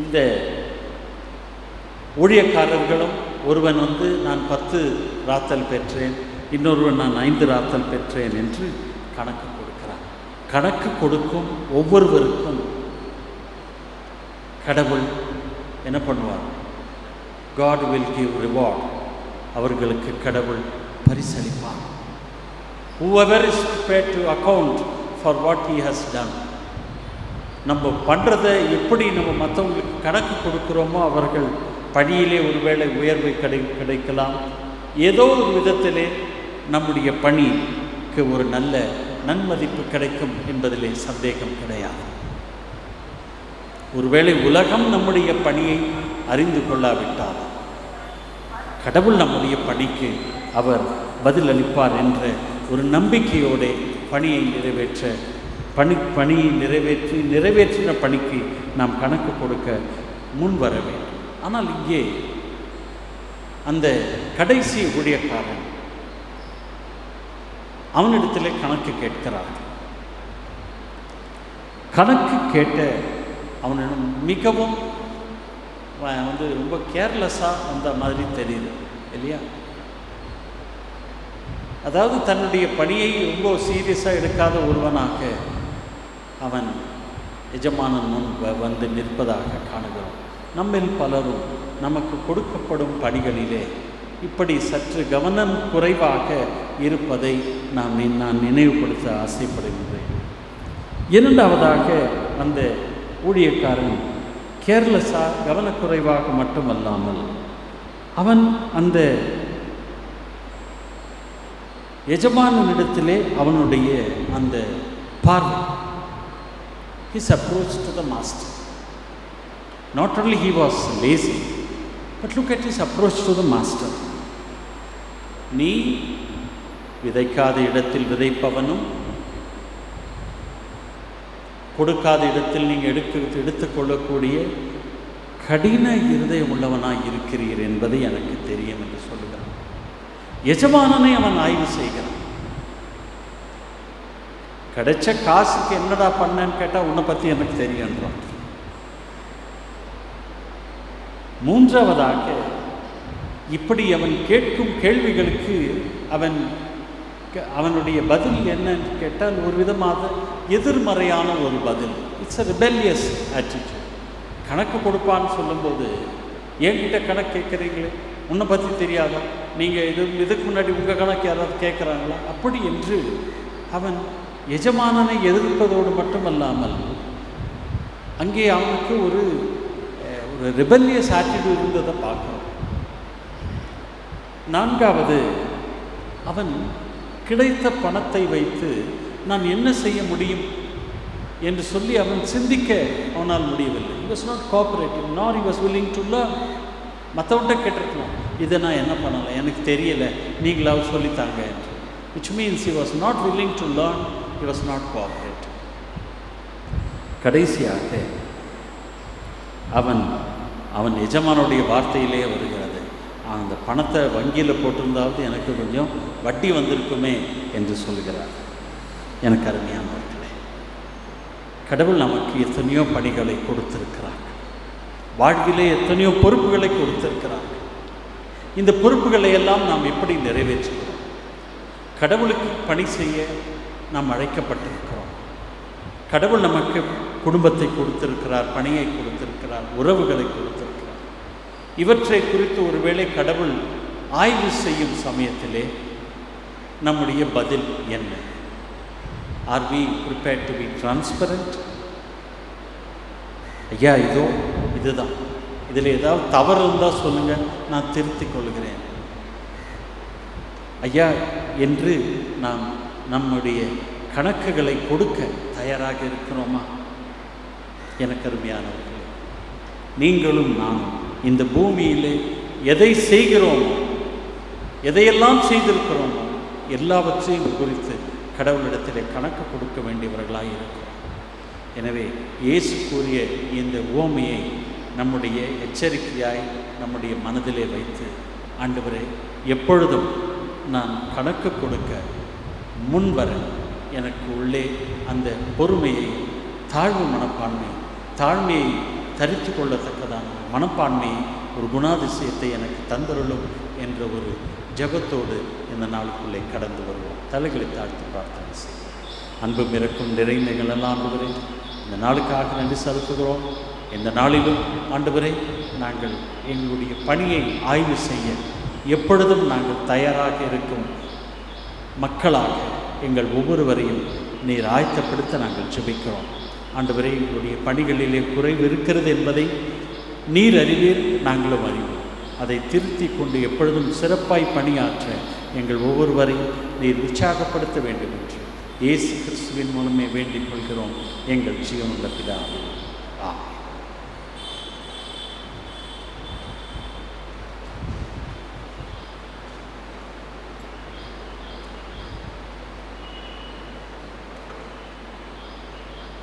இந்த ஊழியக்காரர்களும், ஒருவன் நான் 10 ராத்தல் பெற்றேன், இன்னொருவன் நான் 5 ராத்தல் பெற்றேன் என்று கணக்கு கொடுக்கிறார். கணக்கு கொடுக்கும் ஒவ்வொருவருக்கும் கடவுள் என்ன பண்ணுவார்? God will give reward. அவர்களுக்கு கடவுள் பரிசளிப்பார். Whoever is prepared to account for what he has done. நம்ம பண்ணுறதை எப்படி நம்ம மற்றவங்களுக்கு கணக்கு கொடுக்குறோமோ அவர்கள் பணியிலே ஒருவேளை உயர்வை கிடைக்கலாம். ஏதோ ஒரு விதத்திலே நம்முடைய பணிக்கு ஒரு நல்ல நன்மதிப்பு கிடைக்கும் என்பதிலே சந்தேகம் கிடையாது. ஒருவேளை உலகம் நம்முடைய பணியை அறிந்து கொள்ளாவிட்டால் கடவுள் நம்முடைய பணிக்கு அவர் பதிலளிப்பார் என்ற ஒரு நம்பிக்கையோடு பணியை நிறைவேற்ற பணியை நிறைவேற்றின பணிக்கு நாம் கணக்கு கொடுக்க முன் வர வேண்டும். ஆனால் இங்கே அந்த கடைசி ஊழியக்காரன் அவனிடத்திலே கணக்கு கேட்கிறார். கணக்கு கேட்ட அவனிடம் மிகவும் ரொம்ப கேர்லெஸ்ஸாக வந்த மாதிரி தெரியுது இல்லையா? அதாவது தன்னுடைய பணியை ரொம்ப சீரியஸாக எடுக்காத ஒருவனாக அவன் எஜமானன் முன் வந்து நிற்பதாக காணுகிறோம். நம்மில் பலரும் நமக்கு கொடுக்கப்படும் பணிகளிலே இப்படி சற்று கவனம் குறைவாக இருப்பதை நான் நினைவுபடுத்த ஆசைப்படுகின்றேன். இரண்டாவதாக அந்த ஊழியக்காரன் கேர்லெஸ்ஸாக கவனக்குறைவாக மட்டுமல்லாமல் அவன் அந்த எஜமானனிடத்திலே அவனுடைய அந்த பார்வை, his approach to the master. Not only he was lazy, but look at his approach to the master. நீ விதைக்காத இடத்தில் விதைப்பவனும் கொடுக்காத இடத்தில் நீங்கள் எடுத்துக்கொள்ளக்கூடிய கடின இருதயம் உள்ளவனாய் இருக்கிறீர் என்பதை எனக்கு தெரியும் என்று சொல்லுகிறான். எஜமானனை அவன் ஆய்வு செய்கிறான். கிடைச்ச காசுக்கு என்னடா பண்ணேன்னு கேட்டால் உன்னை பற்றி எனக்கு தெரியுன்றான். மூன்றாவதாக இப்படி அவன் கேட்கும் கேள்விகளுக்கு அவனுடைய பதில் என்னன்னு கேட்டால் ஒரு விதமாக எதிர்மறையான ஒரு பதில். It's a rebellious attitude. கணக்கு கொடுப்பான்னு சொல்லும்போது என்கிட்ட கணக்கு கேட்குறீங்களே, உன்னை பற்றி தெரியாதா, நீங்கள் இதுக்கு முன்னாடி உங்கள் கணக்கு யாராவது கேட்குறாங்களா, அப்படி என்று அவன் எஜமானனை எதிர்ப்பதோடு மட்டுமல்லாமல் அங்கே அவனுக்கு ஒரு ரிபெல்லியஸ் ஆட்டிடியூட் இருந்ததை பார்க்குறோம். நான்காவது, அவன் கிடைத்த பணத்தை வைத்து நான் என்ன செய்ய முடியும் என்று சொல்லி அவன் சிந்திக்க அவனால் முடியவில்லை. he was not cooperative nor he was willing to learn. மற்றவன்கிட்ட கேட்டிருக்கலாம், இதை நான் என்ன பண்ணலை, எனக்கு தெரியலை, நீங்களாவது சொல்லித்தாங்க என்று. which means he was not willing to learn, he was not cooperative. கடைசியாக அவன் எஜமானுடைய வார்த்தையிலே வருகிறது, அந்த பணத்தை வங்கியில் போட்டிருந்தாவது எனக்கு கொஞ்சம் வட்டி வந்திருக்குமே என்று சொல்கிறார். எனக்கு அருமையானவர்களே, கடவுள் நமக்கு எத்தனையோ பணிகளை கொடுத்திருக்கிறார், வாழ்விலே எத்தனையோ பொறுப்புகளை கொடுத்திருக்கிறார். இந்த பொறுப்புகளை எல்லாம் நாம் எப்படி நிறைவேற்றுகிறோம்? கடவுளுக்கு பணி செய்ய நாம் அழைக்கப்பட்டிருக்கிறோம். கடவுள் நமக்கு குடும்பத்தை கொடுத்திருக்கிறார், பணியை கொடுத்திருக்கிறார், உறவுகளை கொடுத்திருக்கிறார். இவற்றை குறித்து ஒருவேளை கடவுள் ஆய்வு செய்யும் சமயத்திலே நம்முடைய பதில் என்ன? Are we prepared to be transparent? ஐயா இதுதான், இதில் ஏதாவது தவறு இருந்தால் சொல்லுங்கள், நான் திருத்திக் கொள்கிறேன் ஐயா என்று நாம் நம்முடைய கணக்குகளை கொடுக்க தயாராக இருக்கிறோமா? எனக்கு அருமையானவர்களே, நீங்களும் நானும் இந்த பூமியிலே எதை செய்கிறோமோ, எதையெல்லாம் செய்திருக்கிறோமோ எல்லாவற்றையும் குறித்து கடவுளிடத்திலே கணக்கு கொடுக்க வேண்டியவர்களாக இருக்கிறோம். எனவே இயேசு கூறிய இந்த உவமையை நம்முடைய எச்சரிக்கையாய் நம்முடைய மனதிலே வைத்து, ஆண்டவரே, எப்பொழுதும் நான் கணக்கு கொடுக்க முன்வர எனக்கு உள்ளே அந்த பொறுமையை, தாழ்மையை தரித்து கொள்ளத்தக்கதான மனப்பான்மையை, ஒரு குணாதிசயத்தை எனக்கு தந்தருளும் என்ற ஒரு ஜெபத்தோடு இந்த நாளுக்குள்ளே கடந்து வருவோம். தலைகளை தாழ்த்தி பிரார்த்தனை செய்வோம். அன்பும் இறக்கும் நிறைந்தங்கள் எல்லாம் ஆண்டவரே, இந்த நாளுக்காக நன்றி செலுத்துகிறோம். இந்த நாளிலும் ஆண்டவரே, நாங்கள் எங்களுடைய பணியை ஆய்வு செய்ய எப்பொழுதும் நாங்கள் தயாராக இருக்கும் மக்களாக எங்கள் ஒவ்வொருவரையும் நீர் ஆயத்தப்படுத்த நாங்கள் ஜெபிக்கிறோம். ஆண்டவரே, எங்களுடைய பணிகளிலே குறைவு இருக்கிறது என்பதை நீர் அறிவீர், நாங்களும் அறிவோம். அதை திருத்தி கொண்டு எப்பொழுதும் சிறப்பாய் பணியாற்ற எங்கள் ஒவ்வொருவரையும் நீர் உற்சாகப்படுத்த வேண்டும் என்று இயேசு கிறிஸ்துவின் மூலமே வேண்டிக் கொள்கிறோம் எங்கள் ஜீவனுள்ள பிதாவே. ஆமென்.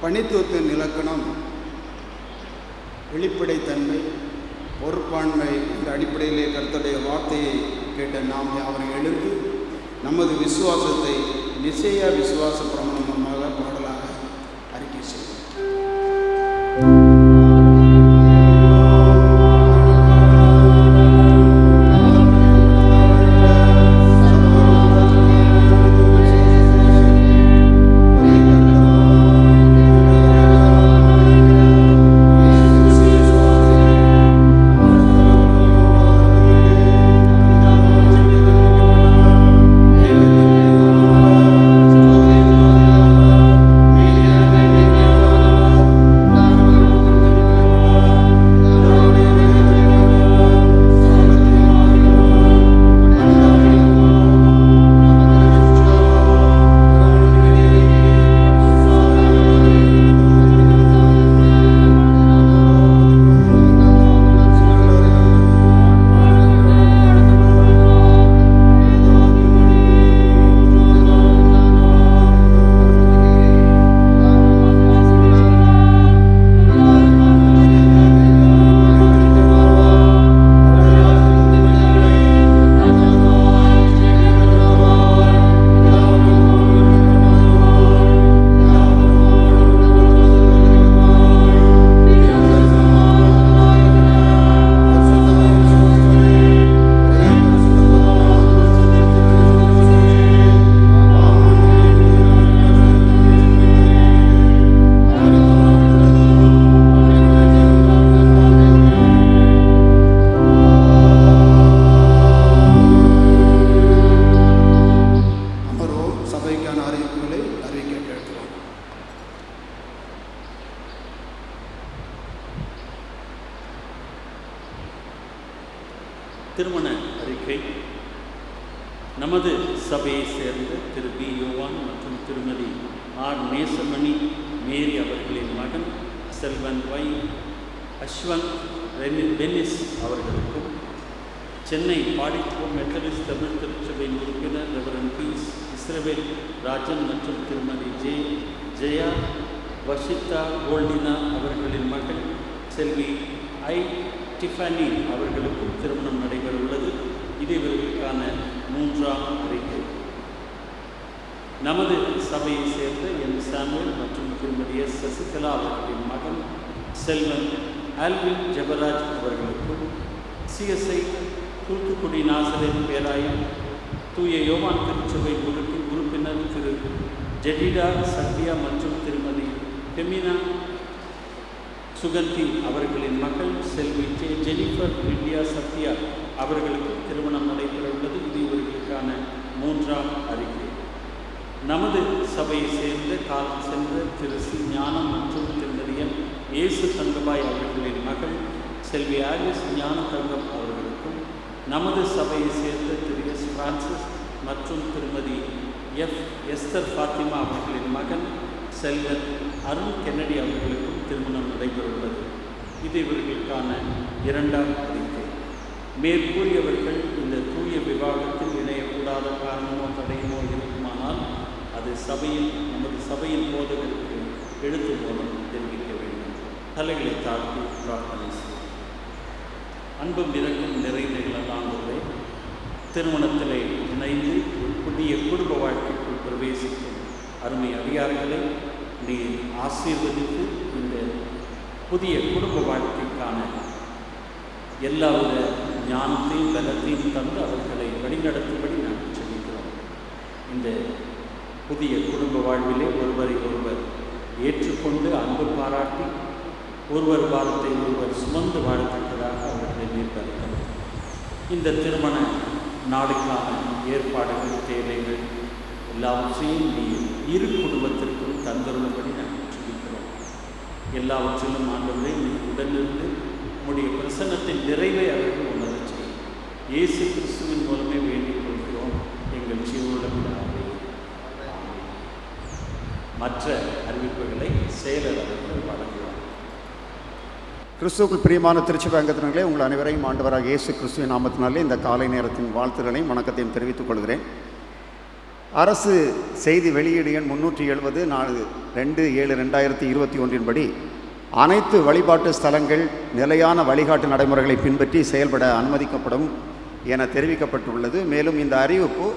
பணித்துவத்தின் இலக்கணம் வெளிப்படைத்தன்மை, பொறுப்பாண்மை என்ற அடிப்படையிலே கர்த்தருடைய வார்த்தையை கேட்ட நாம் யாவரும் எழுந்து நமது விசுவாசத்தை நிச்சய விசுவாச பிரமாணமாக பாடலாக அறிக்கை செய்வோம். திருமண அறிக்கை. நமது சபையை சேர்ந்த திரு பி. யோவான் மற்றும் திருமதி ஆர். நேசமணி மேரி அவர்களின் மகன் செல்வன் வை. அஸ்வந்த் வெனிஸ் அவர்களுக்கும், சென்னை பாடிப்போம் மெத்தடிஸ்ட் தமிழ் திருச்சபையின் உறுப்பினர் ரெவரன் பி. இஸ்ரவேல் ராஜன் மற்றும் திருமதி ஜெயா வஷிதா கோல்டினா அவர்களின் மகள் செல்வி ஐ. டிஃபானி அவர்களுக்கும் திருமணம் நடைபெற உள்ளது. இது இவர்களுக்கான 3ஆம் அறிக்கை. நமது சபையை சேர்ந்த என். சாமுவேல் மற்றும் திருமதி எஸ். சசிகலா அவர்களின் மகன் செல்வன் ஆல்வின் ஜெபராஜ் அவர்களுக்கும், சிஎஸ்ஐ தூத்துக்குடி நாசரேத் பேராயம் தூய யோவான் திருச்சபை உறுப்பினர் திரு ஜெடிடா சத்யா மற்றும் திருமதி ஃபெமினா சுகந்தி அவர்களின் மகள் செல்வி ஜெனிஃபர் இந்தியா சத்யா அவர்களுக்கு திருமணம் நடைபெற உள்ளது. இது இவர்களுக்கான 3ஆம் அறிக்கை. நமது சபையை சேர்ந்த காலம் சென்ற திரு சி. ஞானம் மற்றும் திருமதி எம். இயேசு தங்கபாய் அவர்களின் மகள் செல்வி ஆலிஸ் ஞான தங்கம் அவர்களுக்கும், நமது சபையை சேர்ந்த திரு எஸ். பிரான்சிஸ் மற்றும் திருமதி எஃப். எஸ்தர் ஃபாத்திமா அவர்களின் மகன் செல்வன் அருண் கென்னடி அவர்களுக்கும் திருமணம் நடைபெறவுள்ளது. இது இவர்களுக்கான 2ஆம் அறிக்கை. மேற்கூறியவர்கள் இந்த தூய விவாகத்தில் இணையக்கூடாத காரணமோ தடையமோ இருக்குமானால் அது நமது சபையின் போதகருக்கு எழுத்து மூலம் தெரிவிக்க வேண்டும். தலைகளை தாழ்த்தி பிரார்த்தனை செய்யும். அன்பும் இறக்கும் நிறைந்தே திருமணத்திலே இணைந்து புதிய குடும்ப வாழ்க்கைக்குள் பிரவேசிக்கும் அருமை அடியார்களை நீர் ஆசீர்வதித்து இந்த புதிய குடும்ப வாழ்க்கைக்கான எல்லாவித ஞானத்தையும் பலத்தையும் தந்து அவர்களை வழிநடத்தும்படி நாங்கள் சொல்லிக்கிறோம். இந்த புதிய குடும்ப வாழ்விலே ஒருவரை ஒருவர் ஏற்றுக்கொண்டு அன்பு பாராட்டி ஒருவர் வாரத்தை ஒருவர் சுமந்து வாழத்தக்கதாக அவர்களை மேற்கொள்கிறோம். இந்த திருமண நாளுக்கான ஏற்பாடுகள், தேவைகள் எல்லாவற்றையும் நீர் இரு குடும்பத்திற்கும் தந்தருள்ளபடி நாங்கள் சொல்லிக்கிறோம். எல்லாவற்றிலும் ஆண்டவரை நீர் உடனிருந்து உம்முடைய பிரசன்னத்தின் நிறைவை அவர்கள் உணர செய்யும். இயேசு கிறிஸ்துவின் மூலமே வேண்டிக் கொள்கிறோம் எங்கள் ஜீவனுள்ள பிதாவே. மற்ற அறிவிப்புகளை செயலர் அவர்கள் வழங்குவார். கிறிஸ்துவுக்குள் பிரியமான திருச்சபை அங்கத்தினர்களே, உங்கள் அனைவரையும் ஆண்டவராக இயேசு கிறிஸ்துவின் நாமத்தினாலே இந்த காலை நேரத்தின் வாழ்த்துக்களையும் வணக்கத்தையும் தெரிவித்துக் கொள்கிறேன். அரசு செய்தி வெளியீடு எண் 370 2/7/2021 படி அனைத்து வழிபாட்டு ஸ்தலங்கள் நிலையான வழிகாட்டு நடைமுறைகளை பின்பற்றி செயல்பட அனுமதிக்கப்படும் என தெரிவிக்கப்பட்டுள்ளது. மேலும் இந்த அறிவிப்பு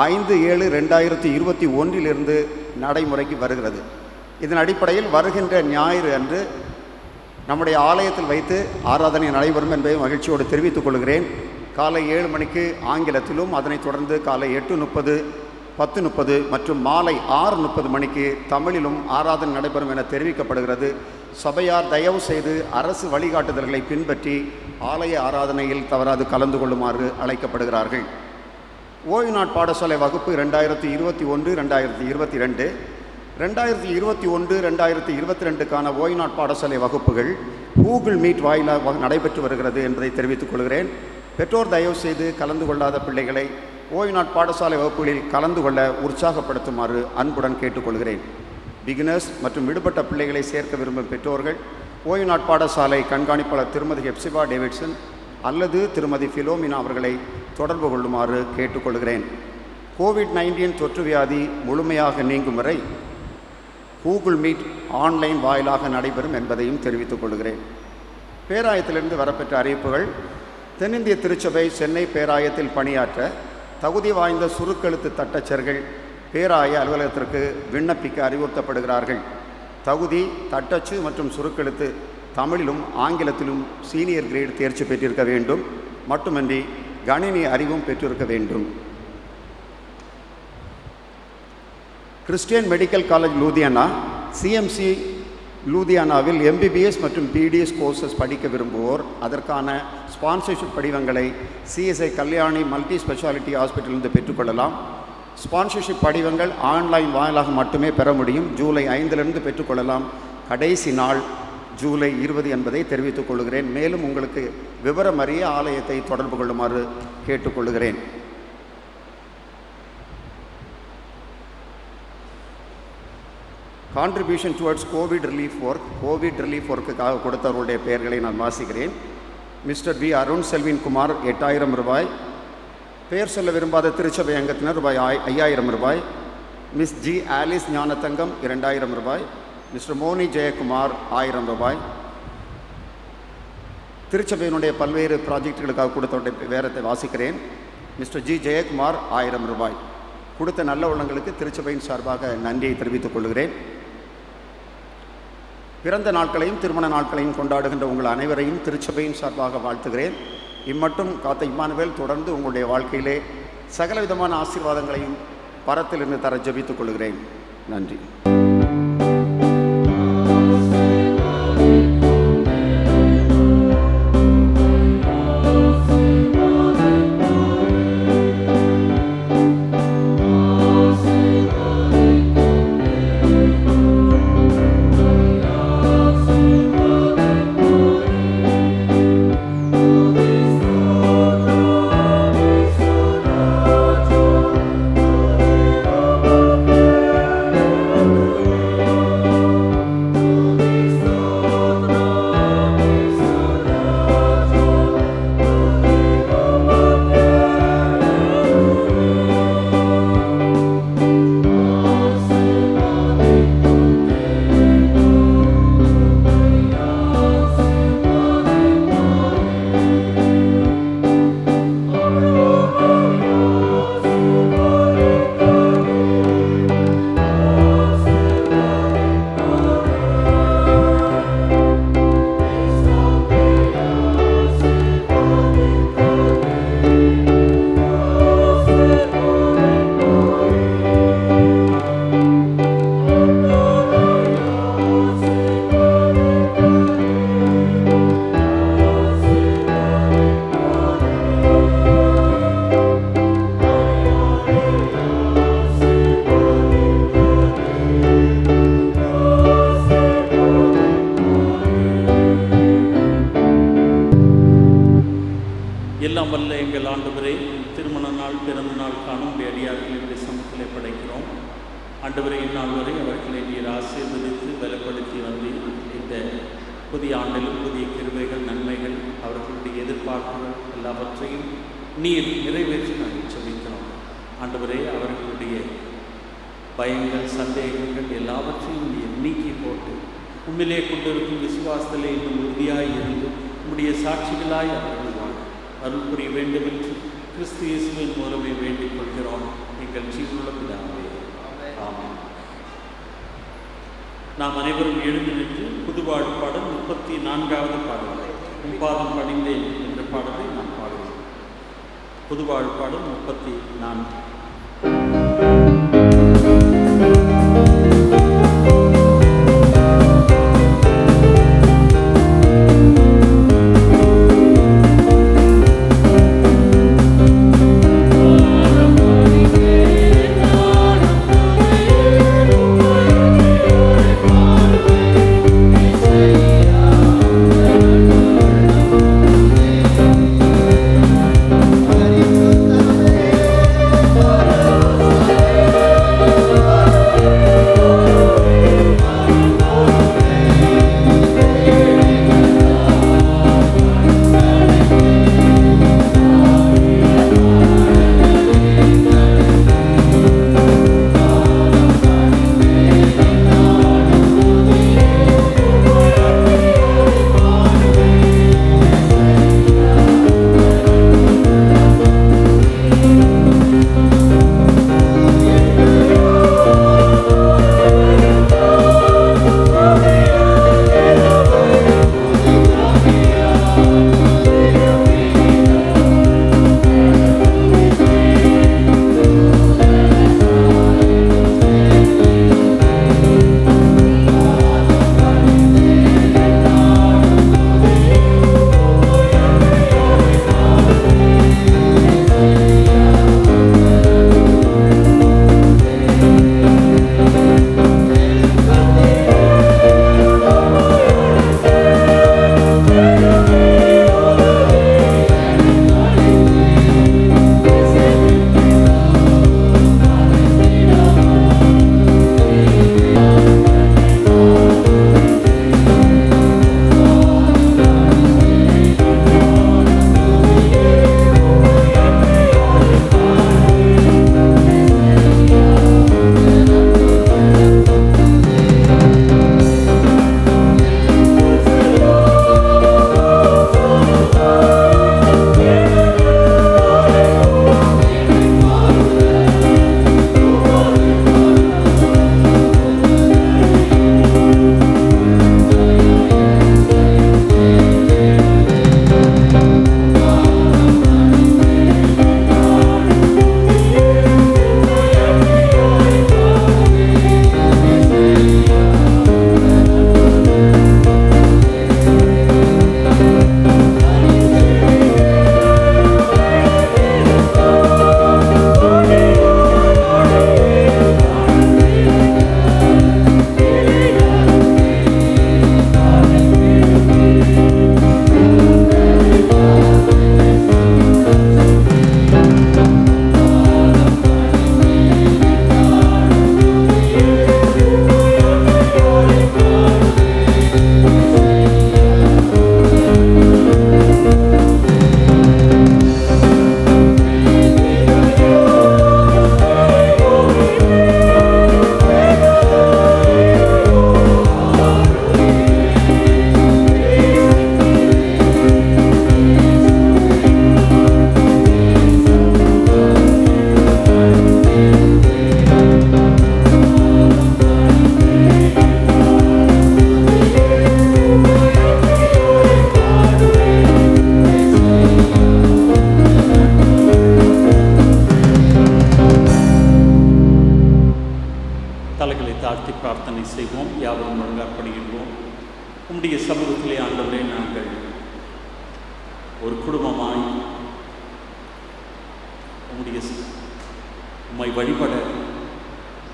5/7/2021 நடைமுறைக்கு வருகிறது. இதன் அடிப்படையில் வருகின்ற ஞாயிறு அன்று நம்முடைய ஆலயத்தில் வைத்து ஆராதனை நடைபெறும் என்பதை மகிழ்ச்சியோடு தெரிவித்துக் கொள்கிறேன். காலை 7 மணிக்கு ஆங்கிலத்திலும், அதனைத் தொடர்ந்து காலை 8:30, 10:30 மற்றும் மாலை 6:30 மணிக்கு தமிழிலும் ஆராதனை நடைபெறும் என தெரிவிக்கப்படுகிறது. சபையார் தயவு செய்து அரசு வழிகாட்டுதல்களை பின்பற்றி ஆலய ஆராதனையில் தவறாது கலந்து கொள்ளுமாறு அழைக்கப்படுகிறார்கள். ஓய்வு நாட் பாடசாலை வகுப்பு 2021-2022 2021-2022க்கான ஓய்வு நாட் பாடசாலை வகுப்புகள் கூகுள் மீட் வாயிலாக நடைபெற்று வருகிறது என்பதை தெரிவித்துக் கொள்கிறேன். பெற்றோர் தயவு செய்து கலந்து கொள்ளாத பிள்ளைகளை ஓய்வு நாட் பாடசாலை வகுப்புகளில் கலந்து கொள்ள உற்சாகப்படுத்துமாறு அன்புடன் கேட்டுக்கொள்கிறேன். பிகினர்ஸ் மற்றும் விடுபட்ட பிள்ளைகளை சேர்க்க விரும்பும் பெற்றோர்கள் ஓய்வு நாட் பாடசாலை கண்காணிப்பாளர் திருமதி ஹெப்சிபா டேவிட்சன் அல்லது திருமதி ஃபிலோமினா அவர்களை தொடர்பு கொள்ளுமாறு கேட்டுக்கொள்கிறேன். கோவிட்-19 தொற்று வியாதி முழுமையாக நீங்கும் வரை கூகுள் மீட் ஆன்லைன் வாயிலாக நடைபெறும் என்பதையும் தெரிவித்துக் கொள்கிறேன். பேராயத்திலிருந்து வரப்பெற்ற அறிவிப்புகள். தென்னிந்திய திருச்சபை சென்னை பேராயத்தில் பணியாற்ற தகுதி வாய்ந்த சுருக்கெழுத்து தட்டச்சர்கள் பேராய அலுவலகத்திற்கு விண்ணப்பிக்க அறிவுறுத்தப்படுகிறார்கள். தகுதி தட்டச்சு மற்றும் சுருக்கெழுத்து தமிழிலும் ஆங்கிலத்திலும் சீனியர் கிரேட் தேர்ச்சி பெற்றிருக்க வேண்டும். மட்டுமின்றி கணினி அறிவும் பெற்றிருக்க வேண்டும். Christian medical college Ludhiana, CMC லூதியானாவில் MBBS மற்றும் BDS கோர்சஸ் படிக்க விரும்புவோர் அதற்கான ஸ்பான்சர்ஷிப் படிவங்களை CSI கல்யாணி மல்டி ஸ்பெஷாலிட்டி ஹாஸ்பிட்டலிருந்து பெற்றுக்கொள்ளலாம். ஸ்பான்சர்ஷிப் படிவங்கள் ஆன்லைன் வாயிலாக மட்டுமே பெற முடியும். ஜூலை 5 பெற்றுக்கொள்ளலாம். கடைசி நாள் ஜூலை 20 என்பதை தெரிவித்துக் கொள்கிறேன். மேலும் உங்களுக்கு விவரம் அறிய ஆலயத்தை தொடர்பு கொள்ளுமாறு கேட்டுக்கொள்கிறேன். கான்ட்ரிபியூஷன் டுவர்ட்ஸ் கோவிட் ரிலீஃப் ஒர்க்குக்காக கொடுத்தவர்களுடைய பெயர்களை நான் வாசிக்கிறேன். Mister V. அருண் செல்வின் குமார் 8000 ரூபாய். பெயர் சொல்ல விரும்பாத திருச்சபை அங்கத்தினர் ரூபாய் 5000 ரூபாய். Miss G. ஆலிஸ் ஞானத்தங்கம் 2000 ரூபாய். மிஸ்டர் மோனி ஜெயக்குமார் 1000 ரூபாய். திருச்சபையினுடைய பல்வேறு ப்ராஜெக்டுகளுக்காக கொடுத்தவருடைய வேரத்தை வாசிக்கிறேன். Mister G. ஜெயக்குமார் 1000 ரூபாய். கொடுத்த நல்ல உள்ளங்களுக்கு திருச்சபையின் சார்பாக நன்றியை தெரிவித்துக் கொள்கிறேன். பிறந்த நாட்களையும் திருமண நாட்களையும் கொண்டாடுகின்ற உங்கள் அனைவரையும் திருச்சபையின் சார்பாக வாழ்த்துகிறேன். இம்மட்டும் காத்த இம்மானுவேல் தொடர்ந்து உங்களுடைய வாழ்க்கையிலே சகலவிதமான ஆசீர்வாதங்களையும் பரத்திலிருந்து தர ஜெபித்துக் கொள்கிறேன். நன்றி. எல்லாம் வல்ல எங்கள் ஆண்டவரே, திருமண நாள் பிறந்த நாள் காணும் அடியார்களுடைய சமூகத்திலே படைக்கிறோம். ஆண்டவரே, இந்நாள் வரை அவர்களை நீர் ஆசீர்வதித்து பலப்படுத்தி வந்து இந்த புதிய ஆண்டிலும் புதிய கிருபைகள் நன்மைகள் அவர்களுடைய எதிர்பார்ப்புகள் எல்லாவற்றையும் நீர் நிறைவேற்றி நாங்கள் ஜெபிக்கிறோம். ஆண்டவரே, அவர்களுடைய பயங்கள், சந்தேகங்கள் எல்லாவற்றையும் நீர் நீக்கி போட்டு உண்மையிலே கொண்டிருக்கும் விசுவாசத்திலே இன்னும் உறுதியாய் இருந்து உம்முடைய சாட்சிகளாய் அவர்கள் வாழ அருள் புரிய வேண்டும் என்று கிறிஸ்து இயேசுவின் மூலமே வேண்டிக் கொள்கிறோம் எங்கள் ஜீவனுள்ள பிதாவே. ஆமென். நாம் அனைவரும் எழுந்து நின்று புதுவாழ் பாடல் 34வது பாடலை பாதம் பணிந்தேன் என்ற பாடலை நாம் பாடுவோம். புதுவாழ் பாடல் 34. உம்முடைய சமூகத்திலே ஆண்டவரே நாங்கள் ஒரு குடும்பமாய் உம்மை வழிபட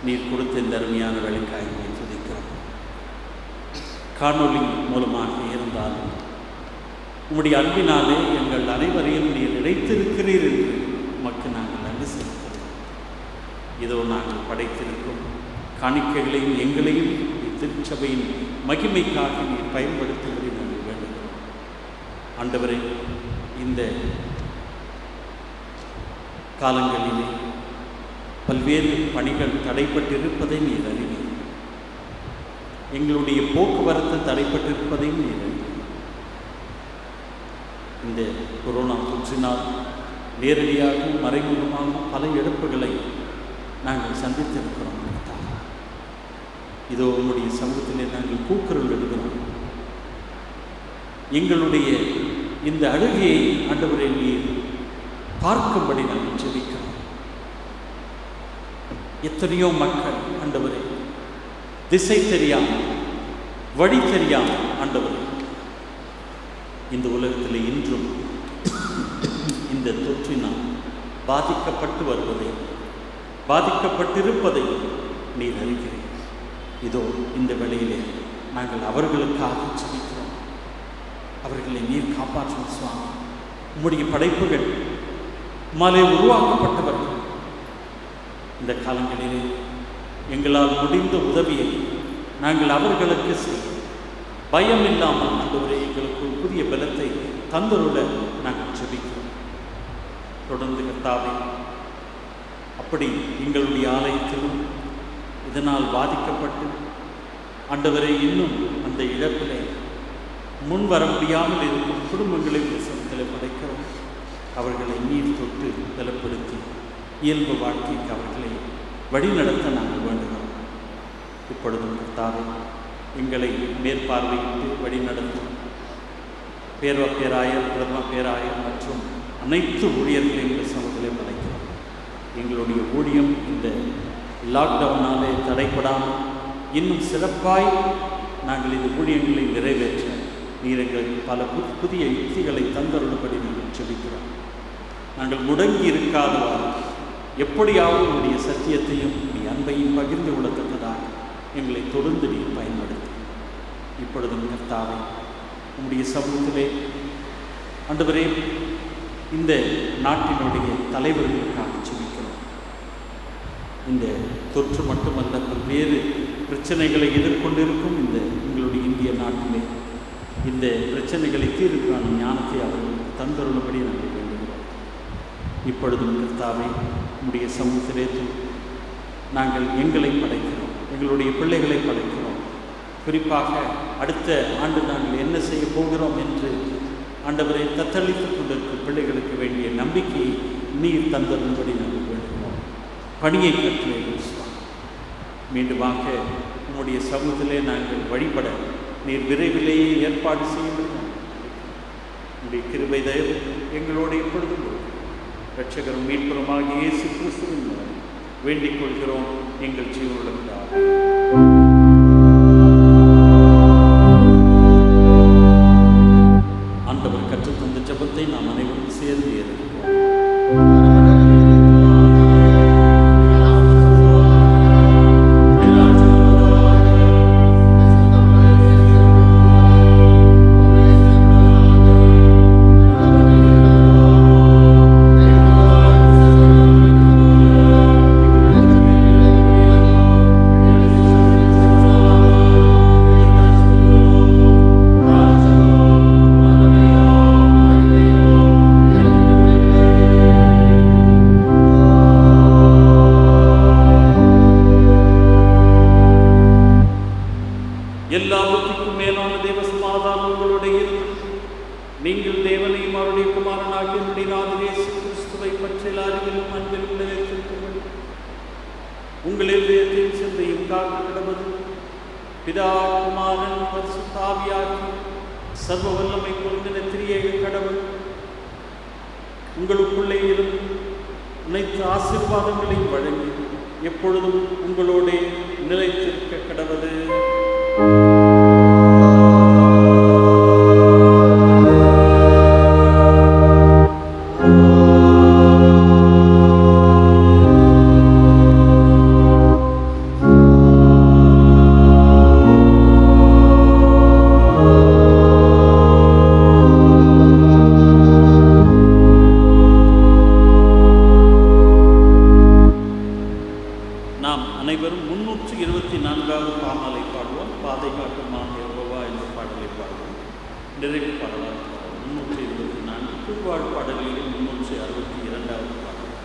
நீர் கொடுத்த இந்த அருமையான வேலைக்காய் துதிக்கிறோம். காணொலி மூலமாக இருந்தாலும் உம்முடைய அன்பினாலே எங்கள் அனைவரையும் நீர் இணைத்திருக்கிறீர் என்று உமக்கு நாங்கள் நன்றி செலுத்துகிறோம். இதோ நாங்கள் படைத்திருக்கும் காணிக்கைகளையும் எங்களையும் திருச்சபையின் மகிமைக்காக நீர் பயன்படுத்துவதை நாங்கள் வேண்டுகிறோம். ஆண்டவரே, இந்த காலங்களிலே பல்வேறு பணிகள் தடைப்பட்டிருப்பதை நீர் அறிவீர். எங்களுடைய போக்குவரத்து தடைப்பட்டிருப்பதையும் நீர் அறிவீர். இந்த கொரோனா தொற்றினால் நேரடியாகவும் மறைமுகமாகவும் பல இழப்புகளை நாங்கள் சந்தித்திருக்கிறோம். இதோ உங்களுடைய சமூகத்திலே நாங்கள் கூக்குரல் எழுதுகிறோம். எங்களுடைய இந்த அழுகையை ஆண்டவரே நீர் பார்க்கும்படி நாங்கள் ஜெபிக்கிறோம். எத்தனையோ மக்கள் ஆண்டவரே திசை தெரியாமல், வழி தெரியாமல் ஆண்டவரே இந்த உலகத்தில் இன்றும் இந்த தொற்றினால் பாதிக்கப்பட்டு வருவதை, பாதிக்கப்பட்டிருப்பதை நீர் அறிகிறீர். இதோ இந்த வேளையிலே நாங்கள் அவர்களுக்காக ஜெபிக்கிறோம். அவர்களை நீர் காப்பாற்றும் சுவாமி. உம்முடைய படைப்புகள் உம்மாலே உருவாக்கப்பட்டவர்கள். இந்த காலங்களிலே எங்களால் முடிந்த உதவியை நாங்கள் அவர்களுக்கு செய்ய பயம் இல்லாமல் ஆண்டவரே எங்களுக்கு ஒரு புதிய பலத்தை தந்தருள நாங்கள் ஜெபிக்கிறோம். தொடர்ந்து கர்த்தாவே, அப்படி எங்களுடைய ஆலயத்திலும் இதனால் பாதிக்கப்பட்டு ஆண்டவரை இன்னும் அந்த இழப்பிலே முன் வர முடியாமல் இருக்கும் குடும்பங்களை சமத்தில் படைக்கிறோம். அவர்களை நீர் தொட்டு பலப்படுத்தி இயல்பு வாழ்க்கைக்கு அவர்களை வழிநடத்த நாங்கள் வேண்டுகிறோம். இப்பொழுதும் கர்த்தாவே, எங்களை மேற்பார்வையிட்டு வழிநடத்தும் பேராயர், பிரதம பேராயர் மற்றும் அனைத்து ஊழியர்களையும் இந்த சமூகத்திலே படைக்கிறோம். எங்களுடைய ஊழியம் இந்த லாக்டவுனாலே தடைப்படாமல் இன்னும் சிறப்பாய் நாங்கள் இந்த ஊழியங்களை நிறைவேற்ற நீர் எங்களுக்கு பல புதிய யுக்திகளை தந்தருளபடி நாங்கள் ஜெபிக்கிறோம். நாங்கள் முடங்கி இருக்காதவாறு எப்படியாவது உங்களுடைய சத்தியத்தையும் உங்களுடைய அன்பையும் பகிர்ந்து கொள்ளத்தக்கதாக எங்களை தொடர்ந்து நீர் பயன்படுத்தி இப்பொழுதும் கர்த்தாவே உங்களுடைய சமூகத்திலே ஆண்டவரே இந்த நாட்டினுடைய தலைவர்களுக்காக ஜெபிக்கிறோம். இந்த தொற்று மட்டுமல்ல, பல்வேறு பிரச்சனைகளை எதிர்கொண்டிருக்கும் இந்த எங்களுடைய இந்திய நாட்டிலே இந்த பிரச்சனைகளை தீர்க்கான ஞானத்தை அவர்களுக்கு தந்தருளபடி நாங்கள் வேண்டுகிறோம். இப்பொழுதும் கர்த்தாவே உம்முடைய சமூகத்திலே நாங்கள் எங்களை படைக்கிறோம், எங்களுடைய பிள்ளைகளை படைக்கிறோம். குறிப்பாக அடுத்த ஆண்டு நாங்கள் என்ன செய்ய போகிறோம் என்று ஆண்டவரை தத்தளித்துக் கொண்டிருக்கும் பிள்ளைகளுக்கு வேண்டிய நம்பிக்கையை நீர் தந்தரும்படி நாங்கள் வேண்டுகிறோம். பணியை கற்றே மீண்டுமாக உம்முடைய சமூகத்திலே நாங்கள் வழிபட நீர் விரைவிலேயே ஏற்பாடு செய்யும். உடைய கிருபை தயவு எங்களோடு எப்பொழுதும் இரட்சகரும் மீட்பருமாக இயேசு கிறிஸ்துவின் மூலம் வேண்டிக் கொள்கிறோம் எங்கள் ஜீவனுடன். ஆண்டவர் கற்றுத்தந்த ஜெபத்தை நாம் அனைவரும் சேர்ந்து ஏற்போம். எல்லாவற்றுக்கும் மேலான தேவ சமாதானம் உங்களுடைய நீங்கள் தேவனையும் அவருடைய குமாரனாகிய என்னுடைய நாதர் இயேசு கிறிஸ்துவை பற்றிய அறிவிலும் அன்பிலும் நிலைத்திருக்கும்படி உங்கள் இதயத்தையும் சிந்தையும் காக்க கிடவது பிதா குமாரன் பரிசுத்த ஆவியாகி சர்வ வல்லமை பொருந்தின திரியேக கடவுள் உங்களுக்குள்ளே இருந்து அனைத்து ஆசீர்வாதங்களையும் வழங்கி எப்பொழுதும் உங்களோட நிலைத்திருக்க கடவுது. நாம் அனைவரும் 324வது பாமாலை பாடுவோம். பாதை காட்டுமான யெகோவா என்ற பாடலை பாடுவோம். நிறைவு பாடலாக 324 திருவாழ் பாடலில் 362வது பாடல்.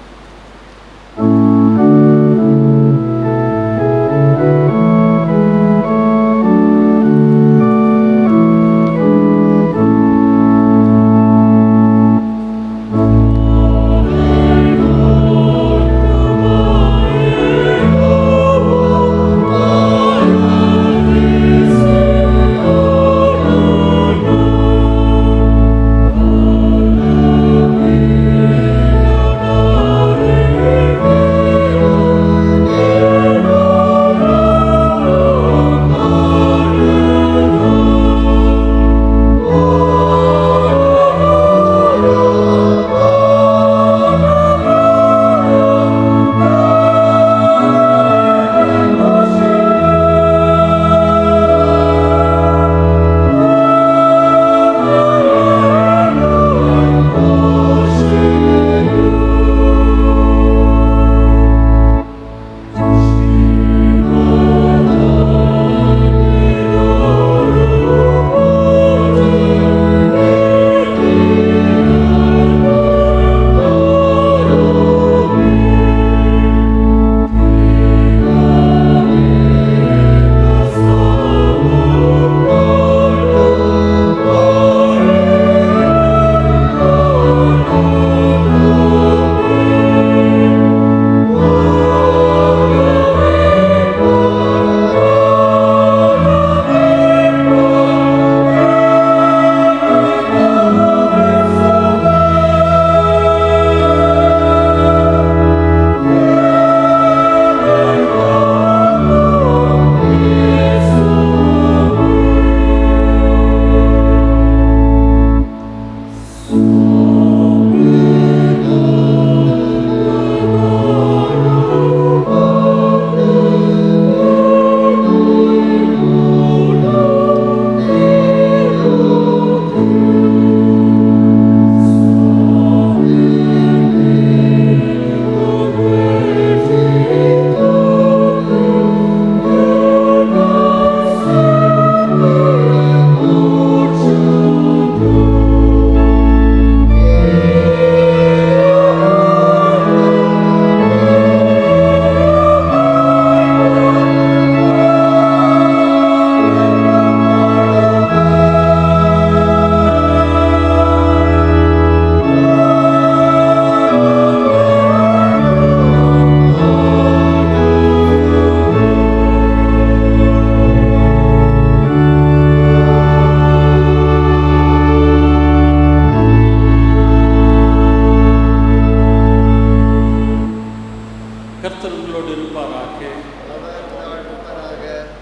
கர்த்தர் உங்களோடு இருப்பாராக.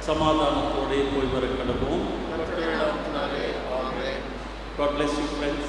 சமாதானத்தோடு போய் வர கடவோம். God bless you, friends.